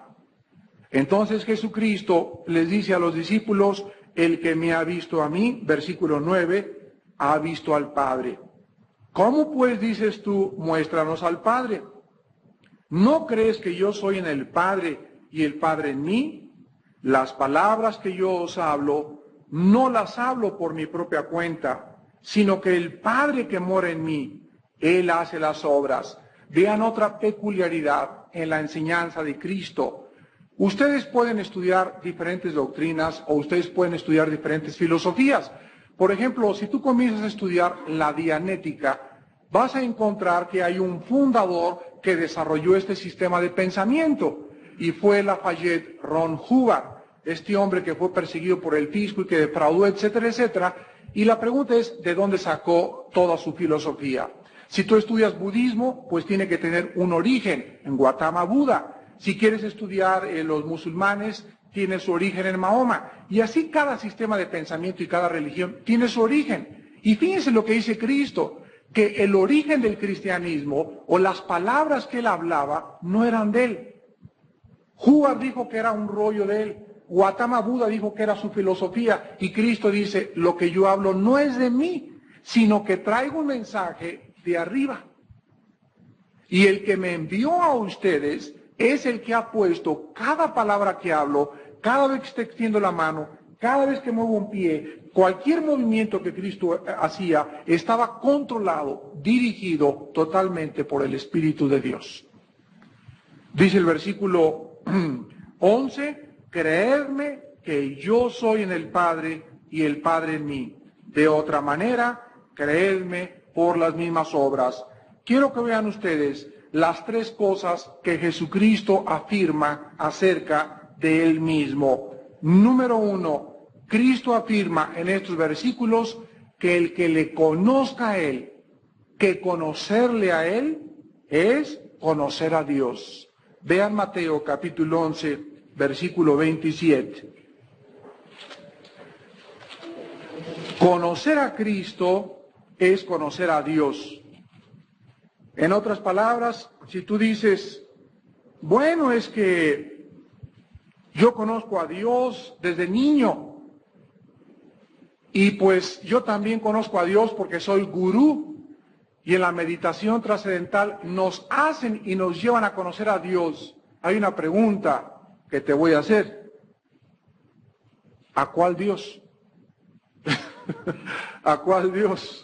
Entonces Jesucristo les dice a los discípulos, el que me ha visto a mí, versículo 9, ha visto al Padre. ¿Cómo pues dices tú, muéstranos al Padre? ¿No crees que yo soy en el Padre y el Padre en mí? Las palabras que yo os hablo, no las hablo por mi propia cuenta, sino que el Padre que mora en mí, Él hace las obras. Vean otra peculiaridad en la enseñanza de Cristo. Ustedes pueden estudiar diferentes doctrinas o ustedes pueden estudiar diferentes filosofías. Por ejemplo, si tú comienzas a estudiar la dianética, vas a encontrar que hay un fundador que desarrolló este sistema de pensamiento y fue Lafayette Ron Hubbard, este hombre que fue perseguido por el fisco y que defraudó, etcétera, etcétera. Y la pregunta es, ¿de dónde sacó toda su filosofía? Si tú estudias budismo, pues tiene que tener un origen en Gautama Buda. Si quieres estudiar los musulmanes, tiene su origen en Mahoma. Y así cada sistema de pensamiento y cada religión tiene su origen. Y fíjense lo que dice Cristo, que el origen del cristianismo o las palabras que él hablaba no eran de él. Hubbard dijo que era un rollo de él. Gautama Buda dijo que era su filosofía. Y Cristo dice, lo que yo hablo no es de mí, sino que traigo un mensaje de arriba. Y el que me envió a ustedes es el que ha puesto cada palabra que hablo, cada vez que te extiendo la mano, cada vez que muevo un pie, cualquier movimiento que Cristo hacía estaba controlado, dirigido totalmente por el Espíritu de Dios. Dice el versículo 11, creedme que yo soy en el Padre y el Padre en mí. De otra manera, creedme por las mismas obras. Quiero que vean ustedes las tres cosas que Jesucristo afirma acerca de Él mismo. Número uno, Cristo afirma en estos versículos que el que le conozca a Él, que conocerle a Él, es conocer a Dios. Vean Mateo capítulo 11, versículo 27. Conocer a Cristo es conocer a Dios. En otras palabras, si tú dices, bueno, es que yo conozco a Dios desde niño, y pues yo también conozco a Dios porque soy gurú, y en la meditación trascendental nos hacen y nos llevan a conocer a Dios. Hay una pregunta que te voy a hacer. ¿A cuál Dios? ¿A cuál Dios?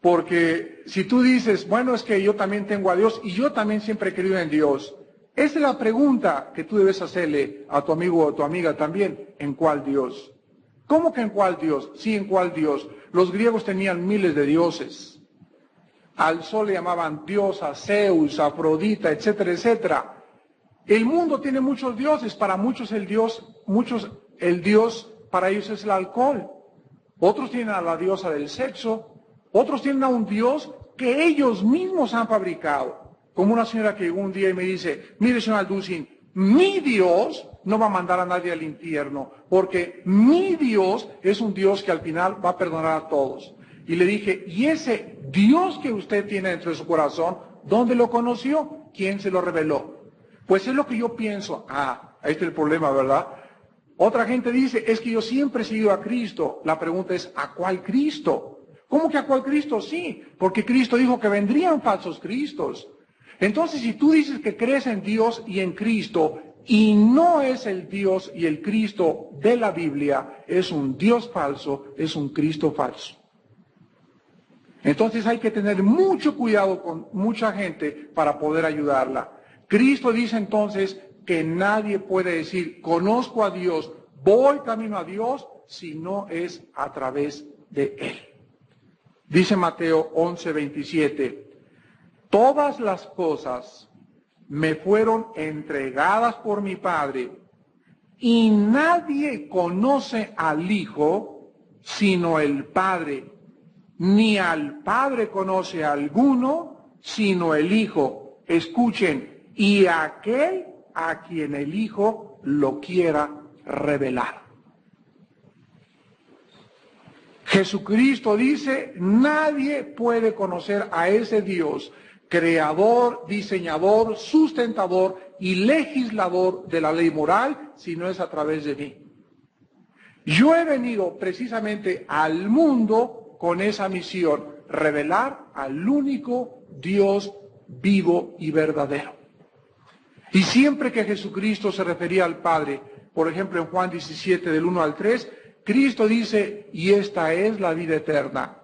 Porque si tú dices, bueno, es que yo también tengo a Dios y yo también siempre he creído en Dios, esa es la pregunta que tú debes hacerle a tu amigo o a tu amiga también. ¿En cuál Dios? ¿Cómo que en cuál Dios? Sí, ¿en cuál Dios? Los griegos tenían miles de dioses. Al sol le llamaban Dios, a Zeus, a Afrodita, etcétera, etcétera. El mundo tiene muchos dioses. Para muchos el Dios para ellos es el alcohol. Otros tienen a la diosa del sexo. Otros tienen a un Dios que ellos mismos han fabricado. Como una señora que llegó un día y me dice, mire, señor Alducin, mi Dios no va a mandar a nadie al infierno, porque mi Dios es un Dios que al final va a perdonar a todos. Y le dije, ¿y ese Dios que usted tiene dentro de su corazón, dónde lo conoció? ¿Quién se lo reveló? Pues es lo que yo pienso. Ahí está el problema, ¿verdad? Otra gente dice, es que yo siempre he seguido a Cristo. La pregunta es, ¿a cuál Cristo? ¿Cómo que a cuál Cristo? Sí, porque Cristo dijo que vendrían falsos Cristos. Entonces, si tú dices que crees en Dios y en Cristo, y no es el Dios y el Cristo de la Biblia, es un Dios falso, es un Cristo falso. Entonces hay que tener mucho cuidado con mucha gente para poder ayudarla. Cristo dice entonces que nadie puede decir, conozco a Dios, voy camino a Dios, si no es a través de Él. Dice Mateo 11:27, todas las cosas me fueron entregadas por mi Padre, y nadie conoce al Hijo sino el Padre, ni al Padre conoce a alguno sino el Hijo. Escuchen, y aquel a quien el Hijo lo quiera revelar. Jesucristo dice, nadie puede conocer a ese Dios, creador, diseñador, sustentador y legislador de la ley moral, si no es a través de mí. Yo he venido precisamente al mundo con esa misión, revelar al único Dios vivo y verdadero. Y siempre que Jesucristo se refería al Padre, por ejemplo en Juan 17 del 1 al 3, Cristo dice, y esta es la vida eterna,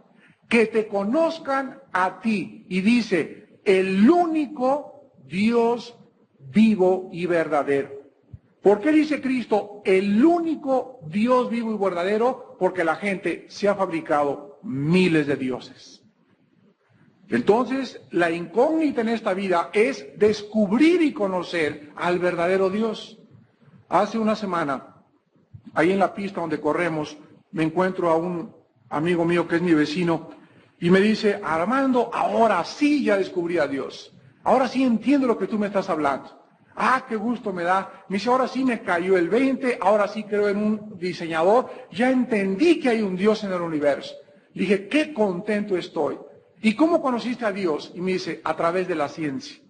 que te conozcan a ti, y dice, el único Dios vivo y verdadero. ¿Por qué dice Cristo el único Dios vivo y verdadero? Porque la gente se ha fabricado miles de dioses. Entonces, la incógnita en esta vida es descubrir y conocer al verdadero Dios. Hace una semana, ahí en la pista donde corremos, me encuentro a un amigo mío que es mi vecino y me dice, Armando, ahora sí ya descubrí a Dios. Ahora sí entiendo lo que tú me estás hablando. Qué gusto me da. Me dice, ahora sí me cayó el 20, ahora sí creo en un diseñador. Ya entendí que hay un Dios en el universo. Le dije, qué contento estoy. ¿Y cómo conociste a Dios? Y me dice, a través de la ciencia.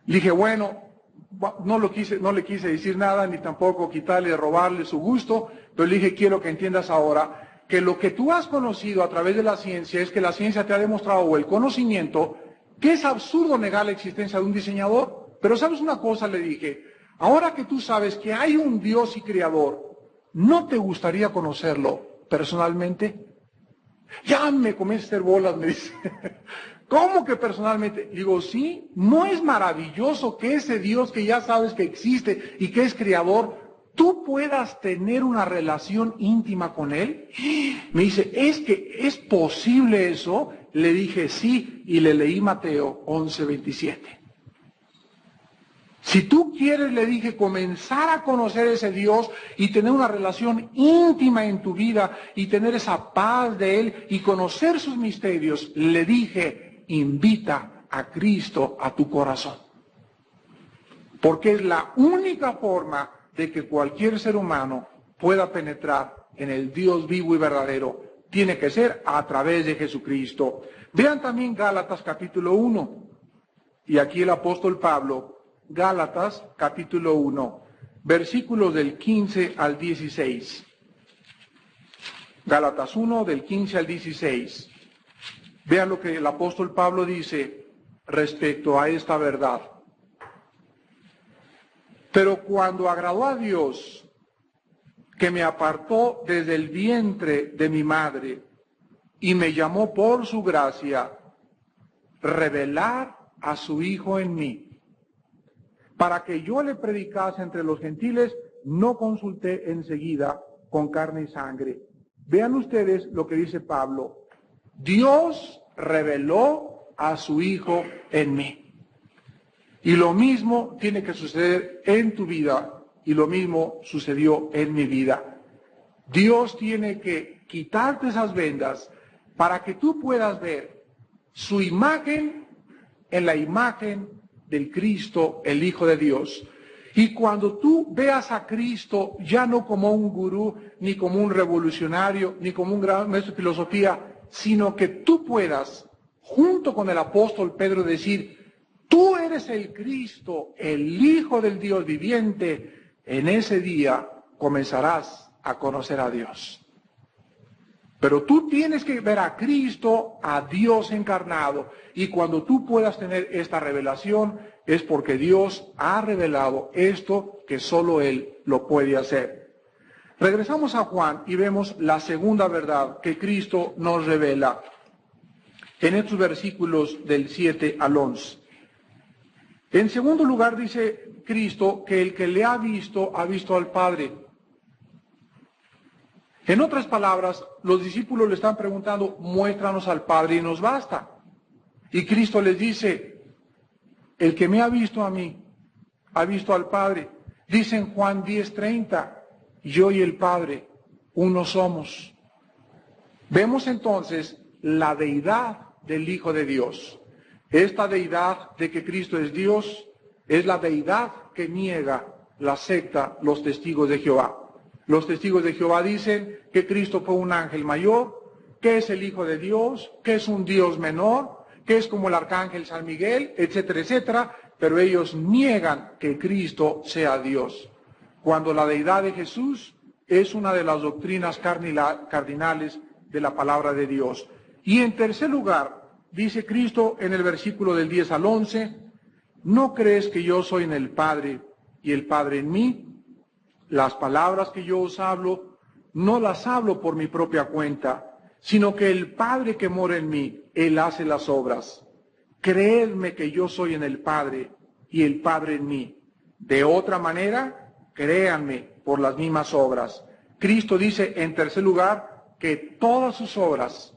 Le dije, bueno, no le quise decir nada, ni tampoco quitarle, robarle su gusto, pero le dije, quiero que entiendas ahora que lo que tú has conocido a través de la ciencia es que la ciencia te ha demostrado, o el conocimiento, que es absurdo negar la existencia de un diseñador. Pero ¿sabes una cosa? Le dije, ahora que tú sabes que hay un Dios y creador, ¿no te gustaría conocerlo personalmente? Ya me comienza a hacer bolas, me dice. ¿Cómo que personalmente? Digo, sí, ¿no es maravilloso que ese Dios que ya sabes que existe y que es creador, tú puedas tener una relación íntima con Él? Me dice, ¿es que es posible eso? Le dije, sí, y le leí Mateo 11:27. Si tú quieres, le dije, comenzar a conocer ese Dios y tener una relación íntima en tu vida y tener esa paz de Él y conocer sus misterios, le dije, invita a Cristo a tu corazón. Porque es la única forma de que cualquier ser humano pueda penetrar en el Dios vivo y verdadero. Tiene que ser a través de Jesucristo. Vean también Gálatas capítulo 1. Y aquí el apóstol Pablo, Gálatas capítulo 1, versículos del 15 al 16. Gálatas 1, del 15 al 16. Vean lo que el apóstol Pablo dice respecto a esta verdad. Pero cuando agradó a Dios, que me apartó desde el vientre de mi madre y me llamó por su gracia, revelar a su Hijo en mí, para que yo le predicase entre los gentiles, no consulté enseguida con carne y sangre. Vean ustedes lo que dice Pablo. Dios reveló a su Hijo en mí. Y lo mismo tiene que suceder en tu vida, y lo mismo sucedió en mi vida. Dios tiene que quitarte esas vendas para que tú puedas ver su imagen en la imagen del Cristo, el Hijo de Dios. Y cuando tú veas a Cristo ya no como un gurú, ni como un revolucionario, ni como un gran maestro de filosofía, sino que tú puedas, junto con el apóstol Pedro, decir, tú eres el Cristo, el Hijo del Dios viviente, en ese día comenzarás a conocer a Dios. Pero tú tienes que ver a Cristo, a Dios encarnado. Y cuando tú puedas tener esta revelación, es porque Dios ha revelado esto que solo Él lo puede hacer. Regresamos a Juan y vemos la segunda verdad que Cristo nos revela en estos versículos del 7 al 11. En segundo lugar dice Cristo que el que le ha visto al Padre. En otras palabras, los discípulos le están preguntando, muéstranos al Padre y nos basta. Y Cristo les dice, el que me ha visto a mí, ha visto al Padre. Dice en Juan 10:30, yo y el Padre, uno somos. Vemos entonces la deidad del Hijo de Dios. Esta deidad de que Cristo es Dios, es la deidad que niega la secta, los testigos de Jehová. Los testigos de Jehová dicen que Cristo fue un ángel mayor, que es el Hijo de Dios, que es un Dios menor, que es como el arcángel San Miguel, etcétera, etcétera, pero ellos niegan que Cristo sea Dios, cuando la deidad de Jesús es una de las doctrinas cardinales de la palabra de Dios. Y en tercer lugar, dice Cristo en el versículo del 10 al 11, ¿no crees que yo soy en el Padre y el Padre en mí? Las palabras que yo os hablo, no las hablo por mi propia cuenta, sino que el Padre que mora en mí, Él hace las obras. Creedme que yo soy en el Padre y el Padre en mí. De otra manera, créanme por las mismas obras. Cristo dice en tercer lugar que todas sus obras,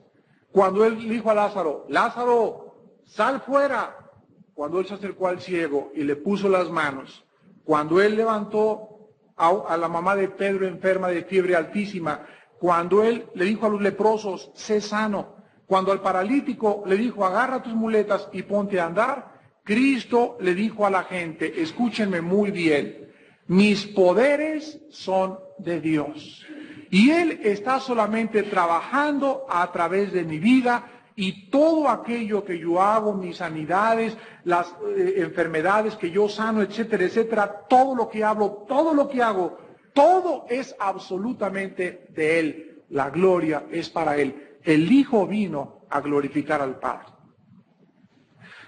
cuando Él dijo a Lázaro, Lázaro, sal fuera, cuando Él se acercó al ciego y le puso las manos, cuando Él levantó a la mamá de Pedro enferma de fiebre altísima, cuando Él le dijo a los leprosos, sé sano, cuando al paralítico le dijo, agarra tus muletas y ponte a andar, Cristo le dijo a la gente, escúchenme muy bien, mis poderes son de Dios. Y Él está solamente trabajando a través de mi vida, y todo aquello que yo hago, mis sanidades, las enfermedades que yo sano, etcétera, etcétera, todo lo que hablo, todo lo que hago, todo es absolutamente de Él. la gloria es para Él. El Hijo vino a glorificar al Padre.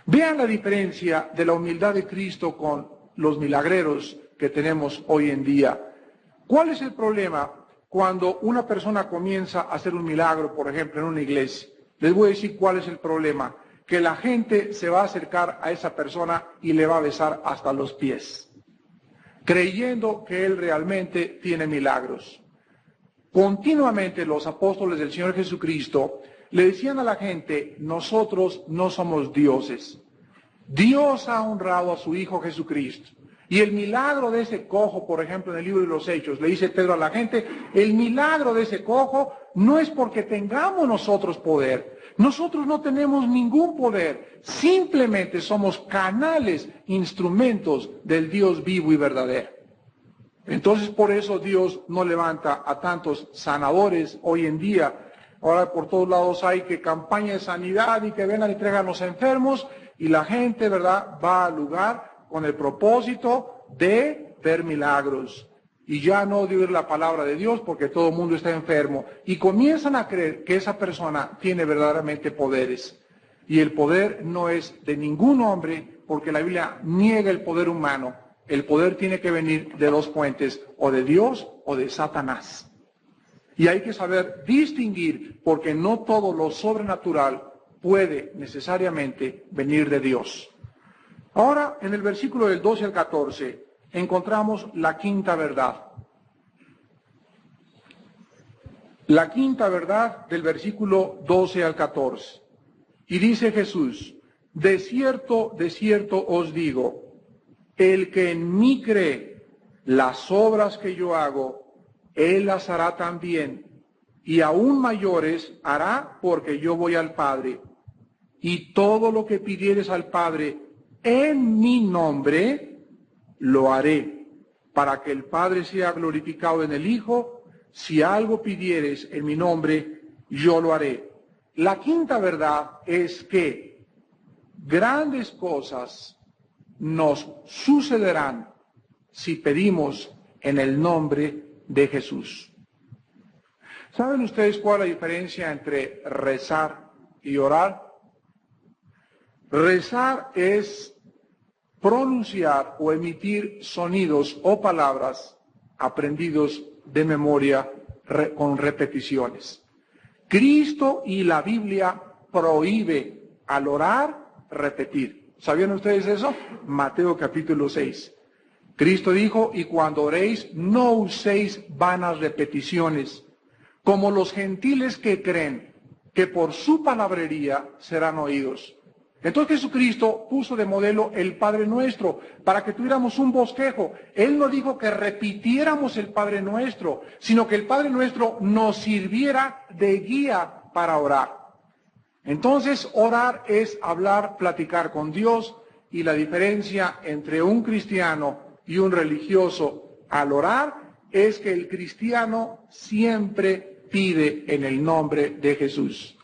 Vean la diferencia de la humildad de Cristo con los milagreros que tenemos hoy en día. ¿Cuál es el problema cuando una persona comienza a hacer un milagro, por ejemplo, en una iglesia? Les voy a decir cuál es el problema. Que la gente se va a acercar a esa persona y le va a besar hasta los pies, creyendo que Él realmente tiene milagros. Continuamente los apóstoles del Señor Jesucristo le decían a la gente, nosotros no somos dioses. Dios ha honrado a su Hijo Jesucristo. Y el milagro de ese cojo, por ejemplo, en el libro de los Hechos, le dice Pedro a la gente, el milagro de ese cojo no es porque tengamos nosotros poder. Nosotros no tenemos ningún poder. Simplemente somos canales, instrumentos del Dios vivo y verdadero. Entonces, por eso Dios no levanta a tantos sanadores hoy en día. Ahora por todos lados hay que campaña de sanidad y que vengan y traigan a los enfermos y la gente, ¿verdad?, va al lugar con el propósito de ver milagros. Y ya no de oír la palabra de Dios porque todo el mundo está enfermo. Y comienzan a creer que esa persona tiene verdaderamente poderes. Y el poder no es de ningún hombre porque la Biblia niega el poder humano. El poder tiene que venir de dos fuentes, o de Dios o de Satanás. Y hay que saber distinguir porque no todo lo sobrenatural puede necesariamente venir de Dios. Ahora, en el versículo del 12 al 14, encontramos la quinta verdad. La quinta verdad del versículo 12 al 14. Y dice Jesús, de cierto os digo, el que en mí cree, las obras que yo hago, él las hará también, y aún mayores hará porque yo voy al Padre. Y todo lo que pidieres al Padre en mi nombre, lo haré, para que el Padre sea glorificado en el Hijo. Si algo pidieres en mi nombre, yo lo haré. La quinta verdad es que grandes cosas nos sucederán si pedimos en el nombre de Jesús. ¿Saben ustedes cuál es la diferencia entre rezar y orar? Rezar es pronunciar o emitir sonidos o palabras aprendidos de memoria con repeticiones. Cristo y la Biblia prohíbe al orar repetir. ¿Sabían ustedes eso? Mateo capítulo 6. Cristo dijo, y cuando oréis no uséis vanas repeticiones, como los gentiles que creen que por su palabrería serán oídos. Entonces Jesucristo puso de modelo el Padre Nuestro para que tuviéramos un bosquejo. Él no dijo que repitiéramos el Padre Nuestro, sino que el Padre Nuestro nos sirviera de guía para orar. Entonces orar es hablar, platicar con Dios, y la diferencia entre un cristiano y un religioso al orar es que el cristiano siempre pide en el nombre de Jesús.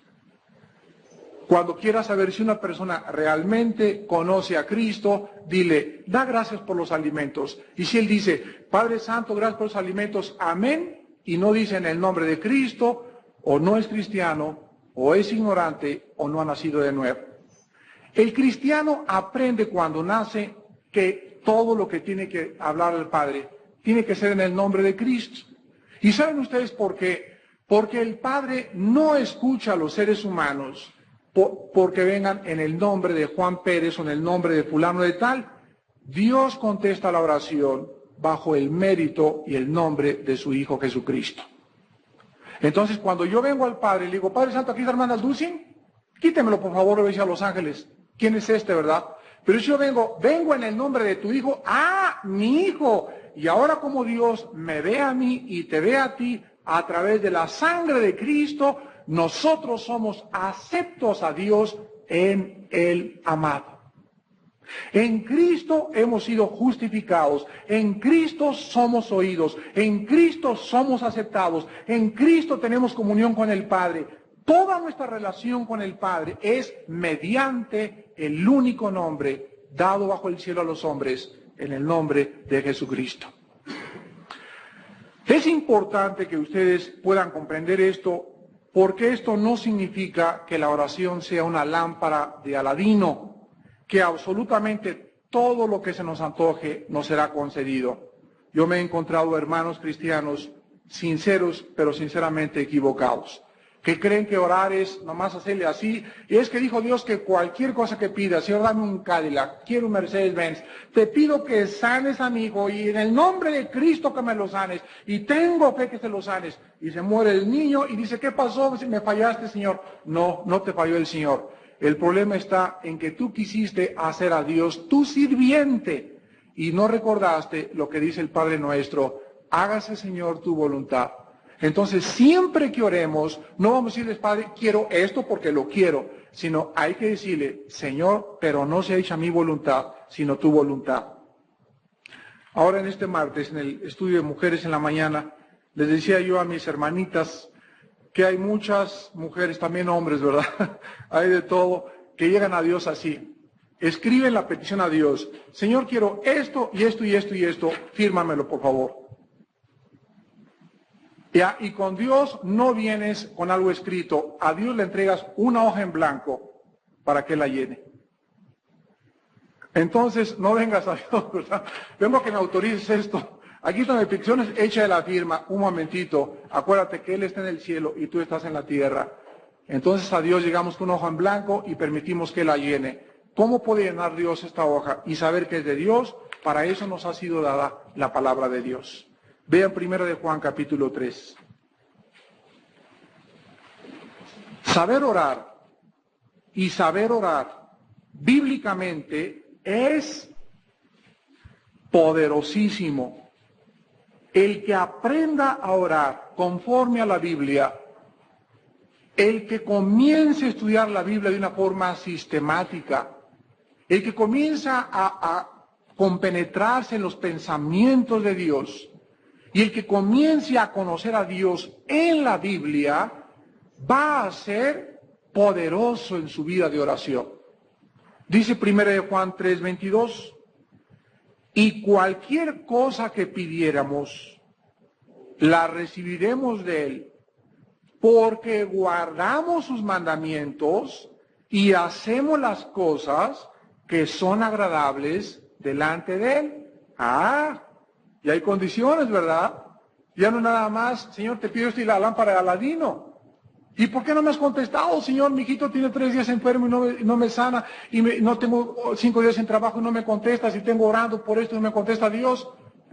Cuando quieras saber si una persona realmente conoce a Cristo, dile, da gracias por los alimentos. Y si él dice, Padre Santo, gracias por los alimentos, amén, y no dice en el nombre de Cristo, o no es cristiano, o es ignorante, o no ha nacido de nuevo. El cristiano aprende cuando nace que todo lo que tiene que hablar al Padre tiene que ser en el nombre de Cristo. ¿Y saben ustedes por qué? Porque el Padre no escucha a los seres humanos porque vengan en el nombre de Juan Pérez o en el nombre de fulano de tal. Dios contesta la oración bajo el mérito y el nombre de su Hijo Jesucristo. Entonces, cuando yo vengo al Padre y le digo, Padre Santo, aquí está hermana Dulcin, quítemelo por favor, obedece a los ángeles. ¿Quién es este, verdad? Pero si yo vengo en el nombre de tu Hijo, mi Hijo. Y ahora como Dios me ve a mí y te ve a ti a través de la sangre de Cristo, nosotros somos aceptos a Dios en el amado. En Cristo hemos sido justificados, en Cristo somos oídos, en Cristo somos aceptados, en Cristo tenemos comunión con el Padre. Toda nuestra relación con el Padre es mediante el único nombre dado bajo el cielo a los hombres, en el nombre de Jesucristo. Es importante que ustedes puedan comprender esto, porque esto no significa que la oración sea una lámpara de Aladino, que absolutamente todo lo que se nos antoje nos será concedido. Yo me he encontrado hermanos cristianos sinceros, pero sinceramente equivocados, que creen que orar es nomás hacerle así, y es que dijo Dios que cualquier cosa que pida, Señor, dame un Cadillac, quiero un Mercedes-Benz, te pido que sanes a mi hijo, y en el nombre de Cristo que me lo sanes, y tengo fe que se lo sanes, y se muere el niño, y dice, ¿qué pasó? ¿Me fallaste, Señor? No, no te falló el Señor. El problema está en que tú quisiste hacer a Dios tu sirviente, y no recordaste lo que dice el Padre Nuestro, hágase, Señor, tu voluntad. Entonces, siempre que oremos, no vamos a decirles, Padre, quiero esto porque lo quiero, sino hay que decirle, Señor, pero no sea hecha mi voluntad, sino tu voluntad. Ahora en este martes, en el estudio de mujeres en la mañana, les decía yo a mis hermanitas que hay muchas mujeres, también hombres, ¿verdad? Hay de todo, que llegan a Dios así. Escriben la petición a Dios, Señor, quiero esto y esto y esto y esto, fírmamelo, por favor. Ya, y con Dios no vienes con algo escrito, a Dios le entregas una hoja en blanco para que la llene. Entonces, no vengas a Dios, ¿verdad? Vengo que me autorices esto. Aquí están mis peticiones, echa de la firma, un momentito, acuérdate que Él está en el cielo y tú estás en la tierra. Entonces a Dios llegamos con una hoja en blanco y permitimos que la llene. ¿Cómo puede llenar Dios esta hoja y saber que es de Dios? Para eso nos ha sido dada la palabra de Dios. Vean 1 de Juan capítulo 3. Saber orar y saber orar bíblicamente es poderosísimo. El que aprenda a orar conforme a la Biblia, el que comience a estudiar la Biblia de una forma sistemática, el que comienza a compenetrarse en los pensamientos de Dios, y el que comience a conocer a Dios en la Biblia, va a ser poderoso en su vida de oración. Dice 1 de Juan 3:22, y cualquier cosa que pidiéramos, la recibiremos de Él, porque guardamos sus mandamientos y hacemos las cosas que son agradables delante de Él. Y hay condiciones, ¿verdad? Ya no nada más, Señor, te pido esto y la lámpara de Aladino. ¿Y por qué no me has contestado, Señor? Mi hijito tiene 3 días enfermo y no me sana, y no tengo 5 días en trabajo y no me contestas, y tengo orando por esto y no me contesta Dios.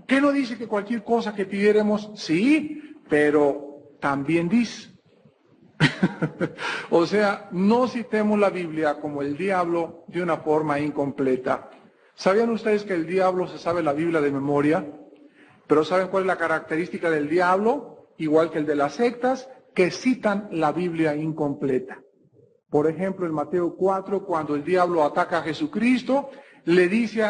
¿Qué no dice que cualquier cosa que pidiéramos? Sí, pero también dice. O sea, no citemos la Biblia como el diablo de una forma incompleta. ¿Sabían ustedes que el diablo se sabe la Biblia de memoria? Pero ¿saben cuál es la característica del diablo? Igual que el de las sectas, que citan la Biblia incompleta. Por ejemplo, en Mateo 4, cuando el diablo ataca a Jesucristo, le dice,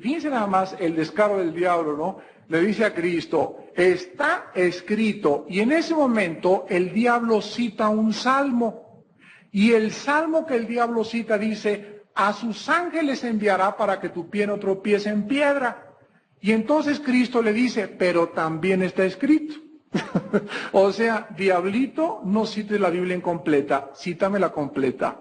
fíjense nada más el descaro del diablo, ¿no? Le dice a Cristo, está escrito, y en ese momento el diablo cita un salmo, y el salmo que el diablo cita dice, a sus ángeles enviará para que tu pie no tropiece en piedra. Y entonces Cristo le dice, pero también está escrito. O sea, diablito, no cites la Biblia incompleta, cítame la completa.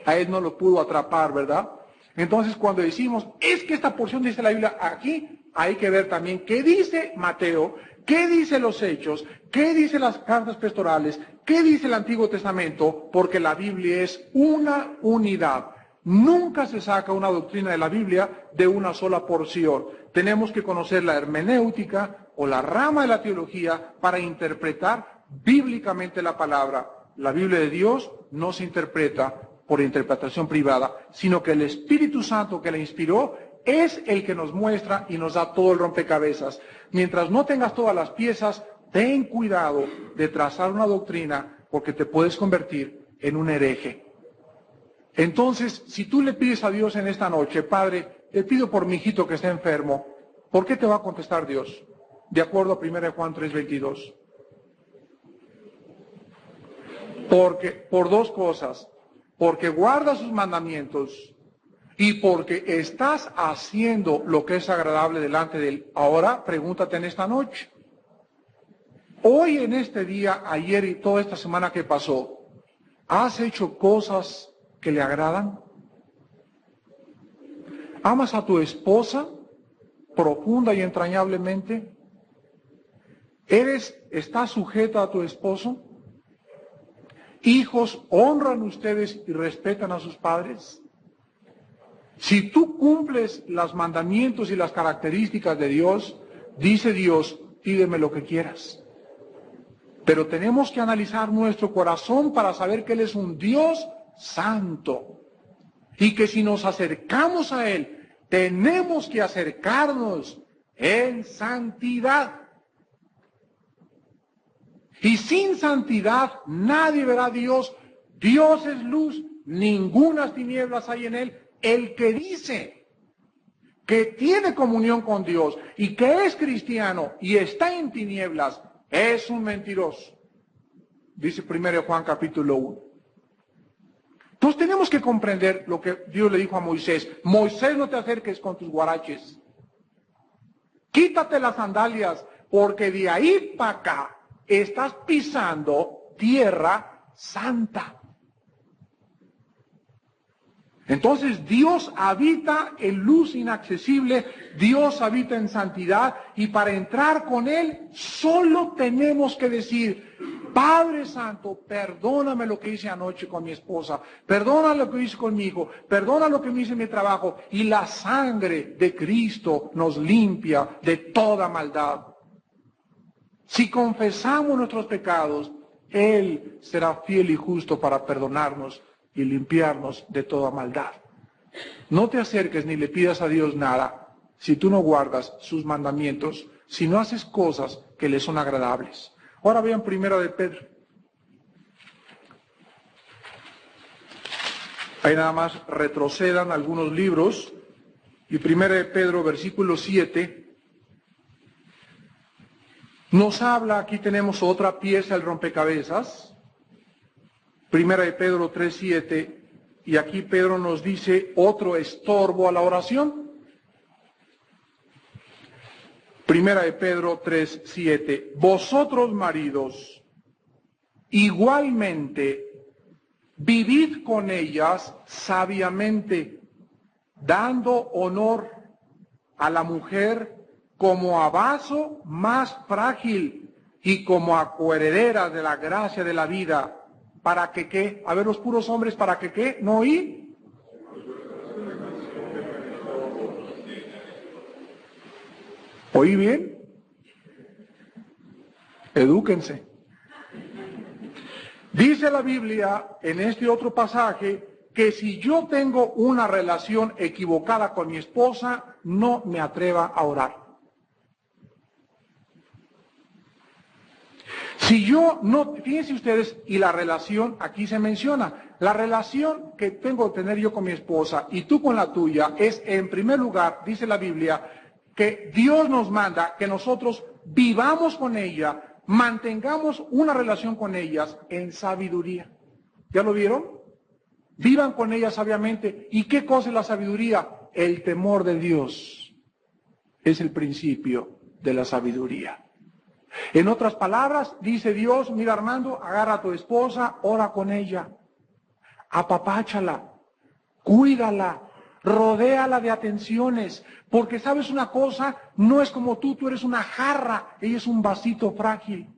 A él no lo pudo atrapar, ¿verdad? Entonces cuando decimos, es que esta porción dice la Biblia aquí, hay que ver también qué dice Mateo, qué dice los Hechos, qué dice las cartas pastorales, qué dice el Antiguo Testamento, porque la Biblia es una unidad. Nunca se saca una doctrina de la Biblia de una sola porción. Tenemos que conocer la hermenéutica o la rama de la teología para interpretar bíblicamente la palabra. La Biblia de Dios no se interpreta por interpretación privada, sino que el Espíritu Santo que la inspiró es el que nos muestra y nos da todo el rompecabezas. Mientras no tengas todas las piezas, ten cuidado de trazar una doctrina porque te puedes convertir en un hereje. Entonces, si tú le pides a Dios en esta noche, Padre, te pido por mi hijito que está enfermo, ¿por qué te va a contestar Dios? De acuerdo a 1 Juan 3:22. Porque, por dos cosas, porque guardas sus mandamientos y porque estás haciendo lo que es agradable delante de Él. Ahora, pregúntate en esta noche, Hoy en este día, ayer y toda esta semana que pasó, ¿has hecho cosas que le agradan? ¿Amas a tu esposa profunda y entrañablemente? ¿Estás sujeta a tu esposo? ¿Hijos honran ustedes y respetan a sus padres? Si tú cumples los mandamientos y las características de Dios, dice Dios, pídeme lo que quieras. Pero tenemos que analizar nuestro corazón para saber que Él es un Dios santo. Y que si nos acercamos a Él, tenemos que acercarnos en santidad. Y sin santidad nadie verá a Dios. Dios es luz, ninguna tinieblas hay en Él. El que dice que tiene comunión con Dios y que es cristiano y está en tinieblas, es un mentiroso. Dice 1 Juan capítulo 1. Entonces tenemos que comprender lo que Dios le dijo a Moisés. Moisés, no te acerques con tus guaraches. Quítate las sandalias, porque de ahí para acá estás pisando tierra santa. Entonces Dios habita en luz inaccesible, Dios habita en santidad, y para entrar con Él solo tenemos que decir, Padre Santo, perdóname lo que hice anoche con mi esposa, perdona lo que hice con mi hijo, perdona lo que me hice en mi trabajo, y la sangre de Cristo nos limpia de toda maldad. Si confesamos nuestros pecados, Él será fiel y justo para perdonarnos y limpiarnos de toda maldad. No te acerques ni le pidas a Dios nada si tú no guardas sus mandamientos, si no haces cosas que le son agradables. Ahora vean 1 de Pedro. Ahí nada más retrocedan algunos libros. Y 1 de Pedro, versículo 7, nos habla, aquí tenemos otra pieza del rompecabezas. 1 de Pedro 3:7, y aquí Pedro nos dice otro estorbo a la oración. 1 de Pedro 3:7, vosotros maridos, igualmente, vivid con ellas sabiamente, dando honor a la mujer como a vaso más frágil y como a coheredera de la gracia de la vida, para que ¿qué? A ver, los puros hombres, ¿para que qué? ¿No oí? ¿Oí bien? Edúquense. Dice la Biblia en este otro pasaje que si yo tengo una relación equivocada con mi esposa, no me atreva a orar. Si yo no, fíjense ustedes, y la relación, aquí se menciona, la relación que tengo que tener yo con mi esposa y tú con la tuya es, en primer lugar, dice la Biblia, que Dios nos manda que nosotros vivamos con ella, mantengamos una relación con ellas en sabiduría. ¿Ya lo vieron? Vivan con ellas sabiamente. ¿Y qué cosa es la sabiduría? El temor de Dios es el principio de la sabiduría. En otras palabras, dice Dios, mira Armando, agarra a tu esposa, ora con ella, apapáchala, cuídala, rodéala de atenciones, porque sabes una cosa, no es como tú eres una jarra, ella es un vasito frágil,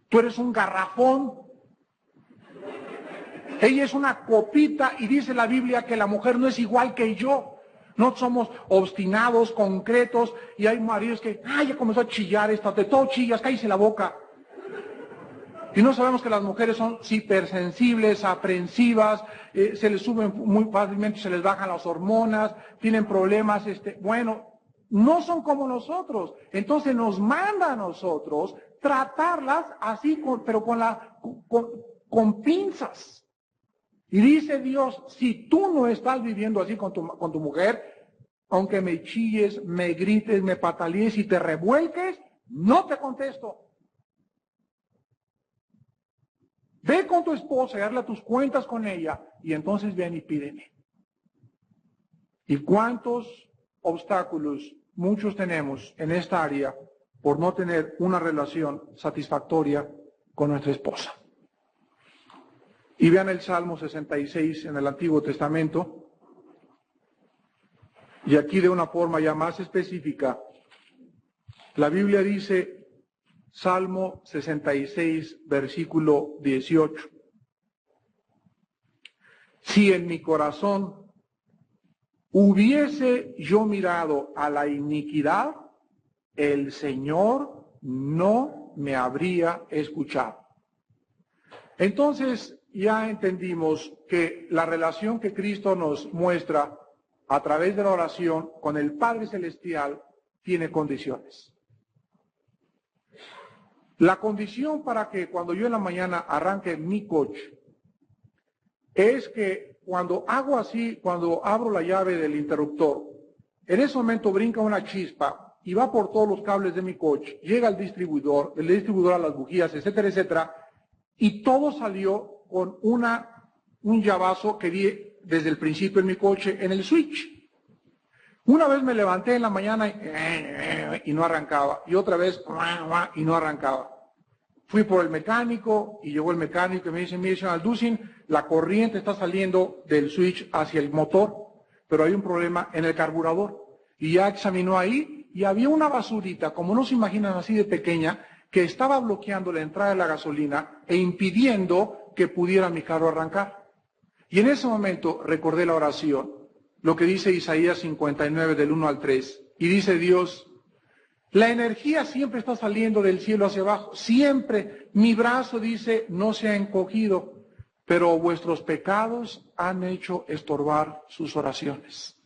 tú eres un garrafón, ella es una copita, y dice la Biblia que la mujer no es igual que yo. No somos obstinados, concretos, y hay maridos que, ya comenzó a chillar esta, de todo chillas, cállese la boca. Y no sabemos que las mujeres son hipersensibles, aprensivas, se les suben muy fácilmente, se les bajan las hormonas, tienen problemas, bueno, no son como nosotros. Entonces nos manda a nosotros tratarlas así, pero con pinzas. Y dice Dios, si tú no estás viviendo así con tu mujer, aunque me chilles, me grites, me patalees y te revuelques, no te contesto. Ve con tu esposa y hazle tus cuentas con ella, y entonces ven y pídeme. ¿Y cuántos obstáculos muchos tenemos en esta área por no tener una relación satisfactoria con nuestra esposa. Y vean el Salmo 66 en el Antiguo Testamento, y aquí de una forma ya más específica, la Biblia dice, Salmo 66, versículo 18, si en mi corazón hubiese yo mirado a la iniquidad, el Señor no me habría escuchado. Entonces ya entendimos que la relación que Cristo nos muestra a través de la oración con el Padre Celestial tiene condiciones. La condición para que cuando yo en la mañana arranque mi coche es que cuando hago así, cuando abro la llave del interruptor, en ese momento brinca una chispa y va por todos los cables de mi coche, llega al distribuidor, del distribuidor a las bujías, etcétera, etcétera, y todo salió con un llavazo que di desde el principio en mi coche en el switch. Una vez me levanté en la mañana y no arrancaba, y otra vez y no arrancaba. Fui por el mecánico y llegó el mecánico y me dice, mire, señor Alducin, la corriente está saliendo del switch hacia el motor, pero hay un problema en el carburador. Y ya examinó ahí y había una basurita, como no se imaginan así de pequeña, que estaba bloqueando la entrada de la gasolina e impidiendo que pudiera mi carro arrancar. Y en ese momento recordé la oración, lo que dice Isaías 59 del 1 al 3, y dice Dios, la energía siempre está saliendo del cielo hacia abajo, siempre. Mi brazo, dice, no se ha encogido, pero vuestros pecados han hecho estorbar sus oraciones.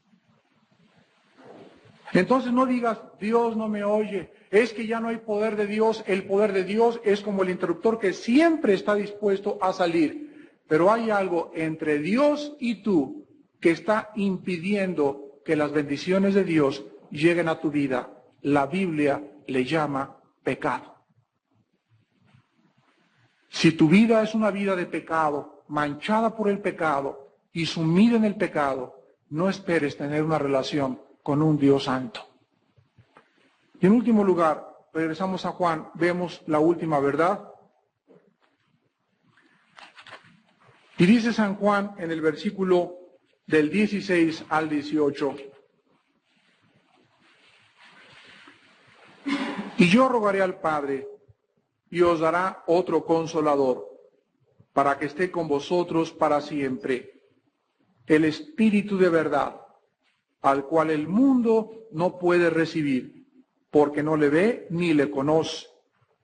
Entonces no digas, Dios no me oye, es que ya no hay poder de Dios. El poder de Dios es como el interruptor que siempre está dispuesto a salir. Pero hay algo entre Dios y tú que está impidiendo que las bendiciones de Dios lleguen a tu vida. La Biblia le llama pecado. Si tu vida es una vida de pecado, manchada por el pecado y sumida en el pecado, no esperes tener una relación con un Dios santo. Y en último lugar, regresamos a Juan, vemos la última verdad. Y dice San Juan en el versículo del 16 al 18, y yo rogaré al Padre, y os dará otro consolador, para que esté con vosotros para siempre, el Espíritu de verdad, al cual el mundo no puede recibir, porque no le ve ni le conoce.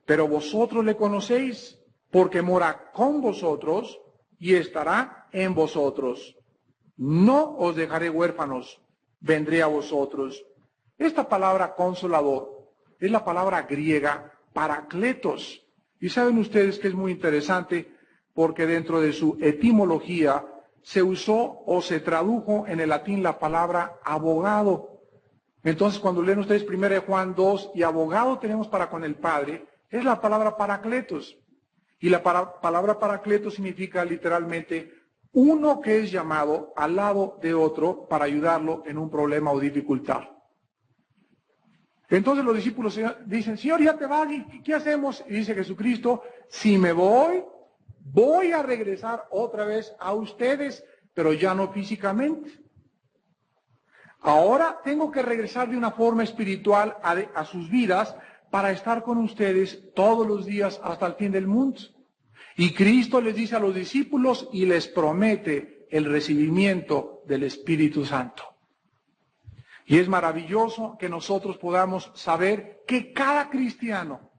Pero vosotros le conocéis, porque mora con vosotros y estará en vosotros. No os dejaré huérfanos, vendré a vosotros. Esta palabra consolador es la palabra griega parakletos. Y saben ustedes que es muy interesante porque dentro de su etimología se usó o se tradujo en el latín la palabra abogado. Entonces cuando leen ustedes 1 Juan 2 y abogado tenemos para con el Padre, es la palabra parakletos. Y la palabra parakletos significa literalmente uno que es llamado al lado de otro para ayudarlo en un problema o dificultad. Entonces los discípulos dicen, Señor, ya te vas, ¿qué hacemos? Y dice Jesucristo, si me voy a regresar otra vez a ustedes, pero ya no físicamente. Ahora tengo que regresar de una forma espiritual a sus vidas para estar con ustedes todos los días hasta el fin del mundo. Y Cristo les dice a los discípulos y les promete el recibimiento del Espíritu Santo. Y es maravilloso que nosotros podamos saber que cada cristiano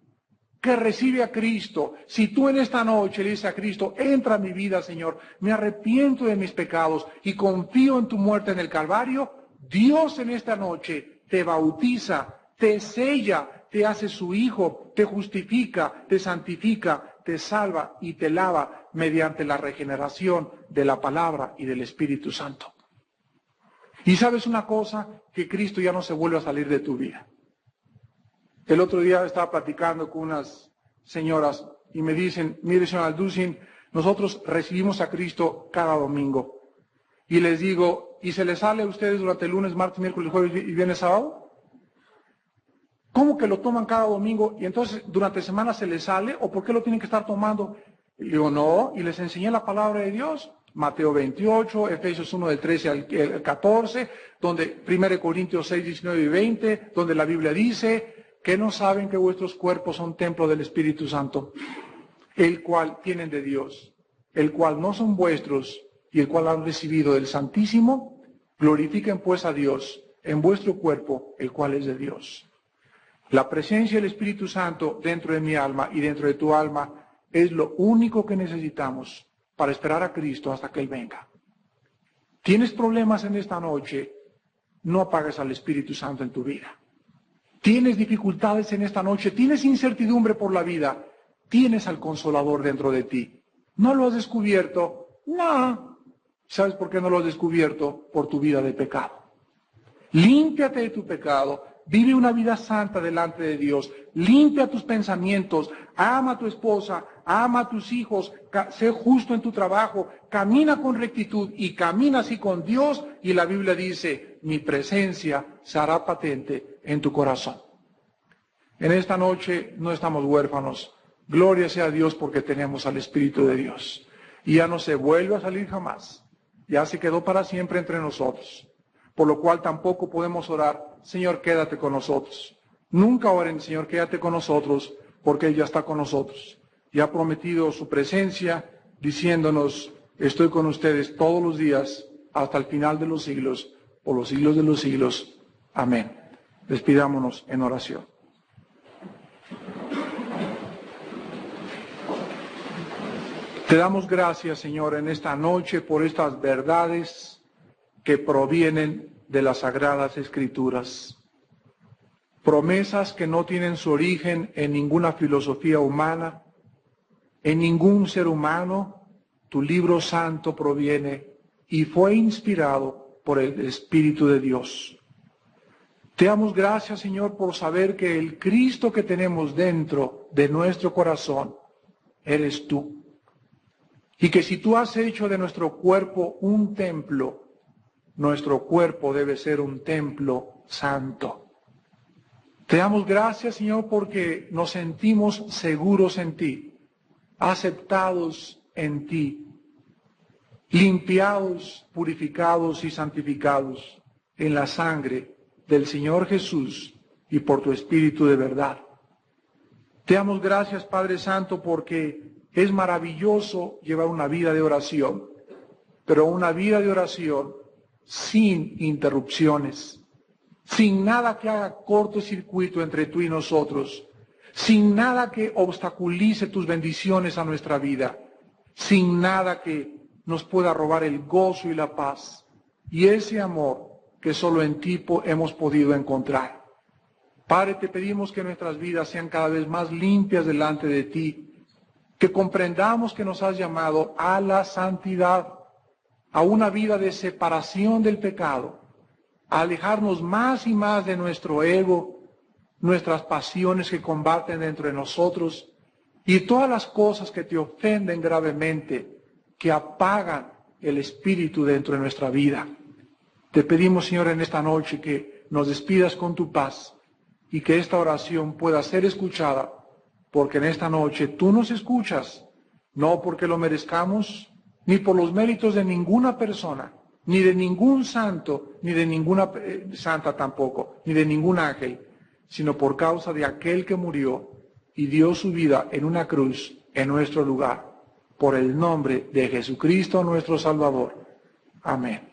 que recibe a Cristo, si tú en esta noche le dices a Cristo, entra a mi vida, Señor, me arrepiento de mis pecados y confío en tu muerte en el Calvario, Dios en esta noche te bautiza, te sella, te hace su hijo, te justifica, te santifica, te salva y te lava mediante la regeneración de la palabra y del Espíritu Santo. Y sabes una cosa, que Cristo ya no se vuelve a salir de tu vida. El otro día estaba platicando con unas señoras y me dicen, mire señor Alducin, nosotros recibimos a Cristo cada domingo. Y les digo, ¿y se les sale a ustedes durante el lunes, martes, miércoles, jueves y viernes, sábado? ¿Cómo que lo toman cada domingo y entonces durante semana se les sale? ¿O por qué lo tienen que estar tomando? Y digo, no, y les enseñé la palabra de Dios. Mateo 28, Efesios 1 del 13 al 14, donde 1 Corintios 6, 19 y 20, donde la Biblia dice que no saben que vuestros cuerpos son templo del Espíritu Santo, el cual tienen de Dios, el cual no son vuestros y el cual han recibido del Santísimo. Glorifiquen pues a Dios en vuestro cuerpo, el cual es de Dios. La presencia del Espíritu Santo dentro de mi alma y dentro de tu alma es lo único que necesitamos para esperar a Cristo hasta que Él venga. ¿Tienes problemas en esta noche? No apagues al Espíritu Santo en tu vida. ¿Tienes dificultades en esta noche? ¿Tienes incertidumbre por la vida? Tienes al Consolador dentro de ti. ¿No lo has descubierto? No. ¿Sabes por qué no lo has descubierto? Por tu vida de pecado. Límpiate de tu pecado. Vive una vida santa delante de Dios. Limpia tus pensamientos. Ama a tu esposa. Ama a tus hijos. Sé justo en tu trabajo. Camina con rectitud y camina así con Dios. Y la Biblia dice, mi presencia se hará patente en tu corazón. En esta noche no estamos huérfanos. Gloria sea a Dios porque tenemos al Espíritu de Dios. Y ya no se vuelve a salir jamás. Ya se quedó para siempre entre nosotros. Por lo cual tampoco podemos orar, Señor, quédate con nosotros. Nunca oren, Señor, quédate con nosotros, porque Él ya está con nosotros. Y ha prometido su presencia, diciéndonos, estoy con ustedes todos los días, hasta el final de los siglos, por los siglos de los siglos. Amén. Despidámonos en oración. Te damos gracias, Señor, en esta noche por estas verdades que provienen de las Sagradas Escrituras. Promesas que no tienen su origen en ninguna filosofía humana, en ningún ser humano. Tu libro santo proviene y fue inspirado por el Espíritu de Dios. Te damos gracias, Señor, por saber que el Cristo que tenemos dentro de nuestro corazón eres tú. Y que si tú has hecho de nuestro cuerpo un templo, nuestro cuerpo debe ser un templo santo. Te damos gracias, Señor, porque nos sentimos seguros en ti, aceptados en ti, limpiados, purificados y santificados en la sangre del Señor Jesús y por tu Espíritu de verdad. Te damos gracias, Padre Santo, porque es maravilloso llevar una vida de oración, pero una vida de oración sin interrupciones, sin nada que haga cortocircuito entre tú y nosotros, sin nada que obstaculice tus bendiciones a nuestra vida, sin nada que nos pueda robar el gozo y la paz y ese amor que solo en ti hemos podido encontrar. Padre, te pedimos que nuestras vidas sean cada vez más limpias delante de ti, que comprendamos que nos has llamado a la santidad, a una vida de separación del pecado, a alejarnos más y más de nuestro ego, nuestras pasiones que combaten dentro de nosotros y todas las cosas que te ofenden gravemente, que apagan el espíritu dentro de nuestra vida. Te pedimos, Señor, en esta noche que nos despidas con tu paz y que esta oración pueda ser escuchada, porque en esta noche tú nos escuchas, no porque lo merezcamos, ni por los méritos de ninguna persona, ni de ningún santo, ni de ninguna santa tampoco, ni de ningún ángel, sino por causa de aquel que murió y dio su vida en una cruz en nuestro lugar, por el nombre de Jesucristo nuestro Salvador. Amén.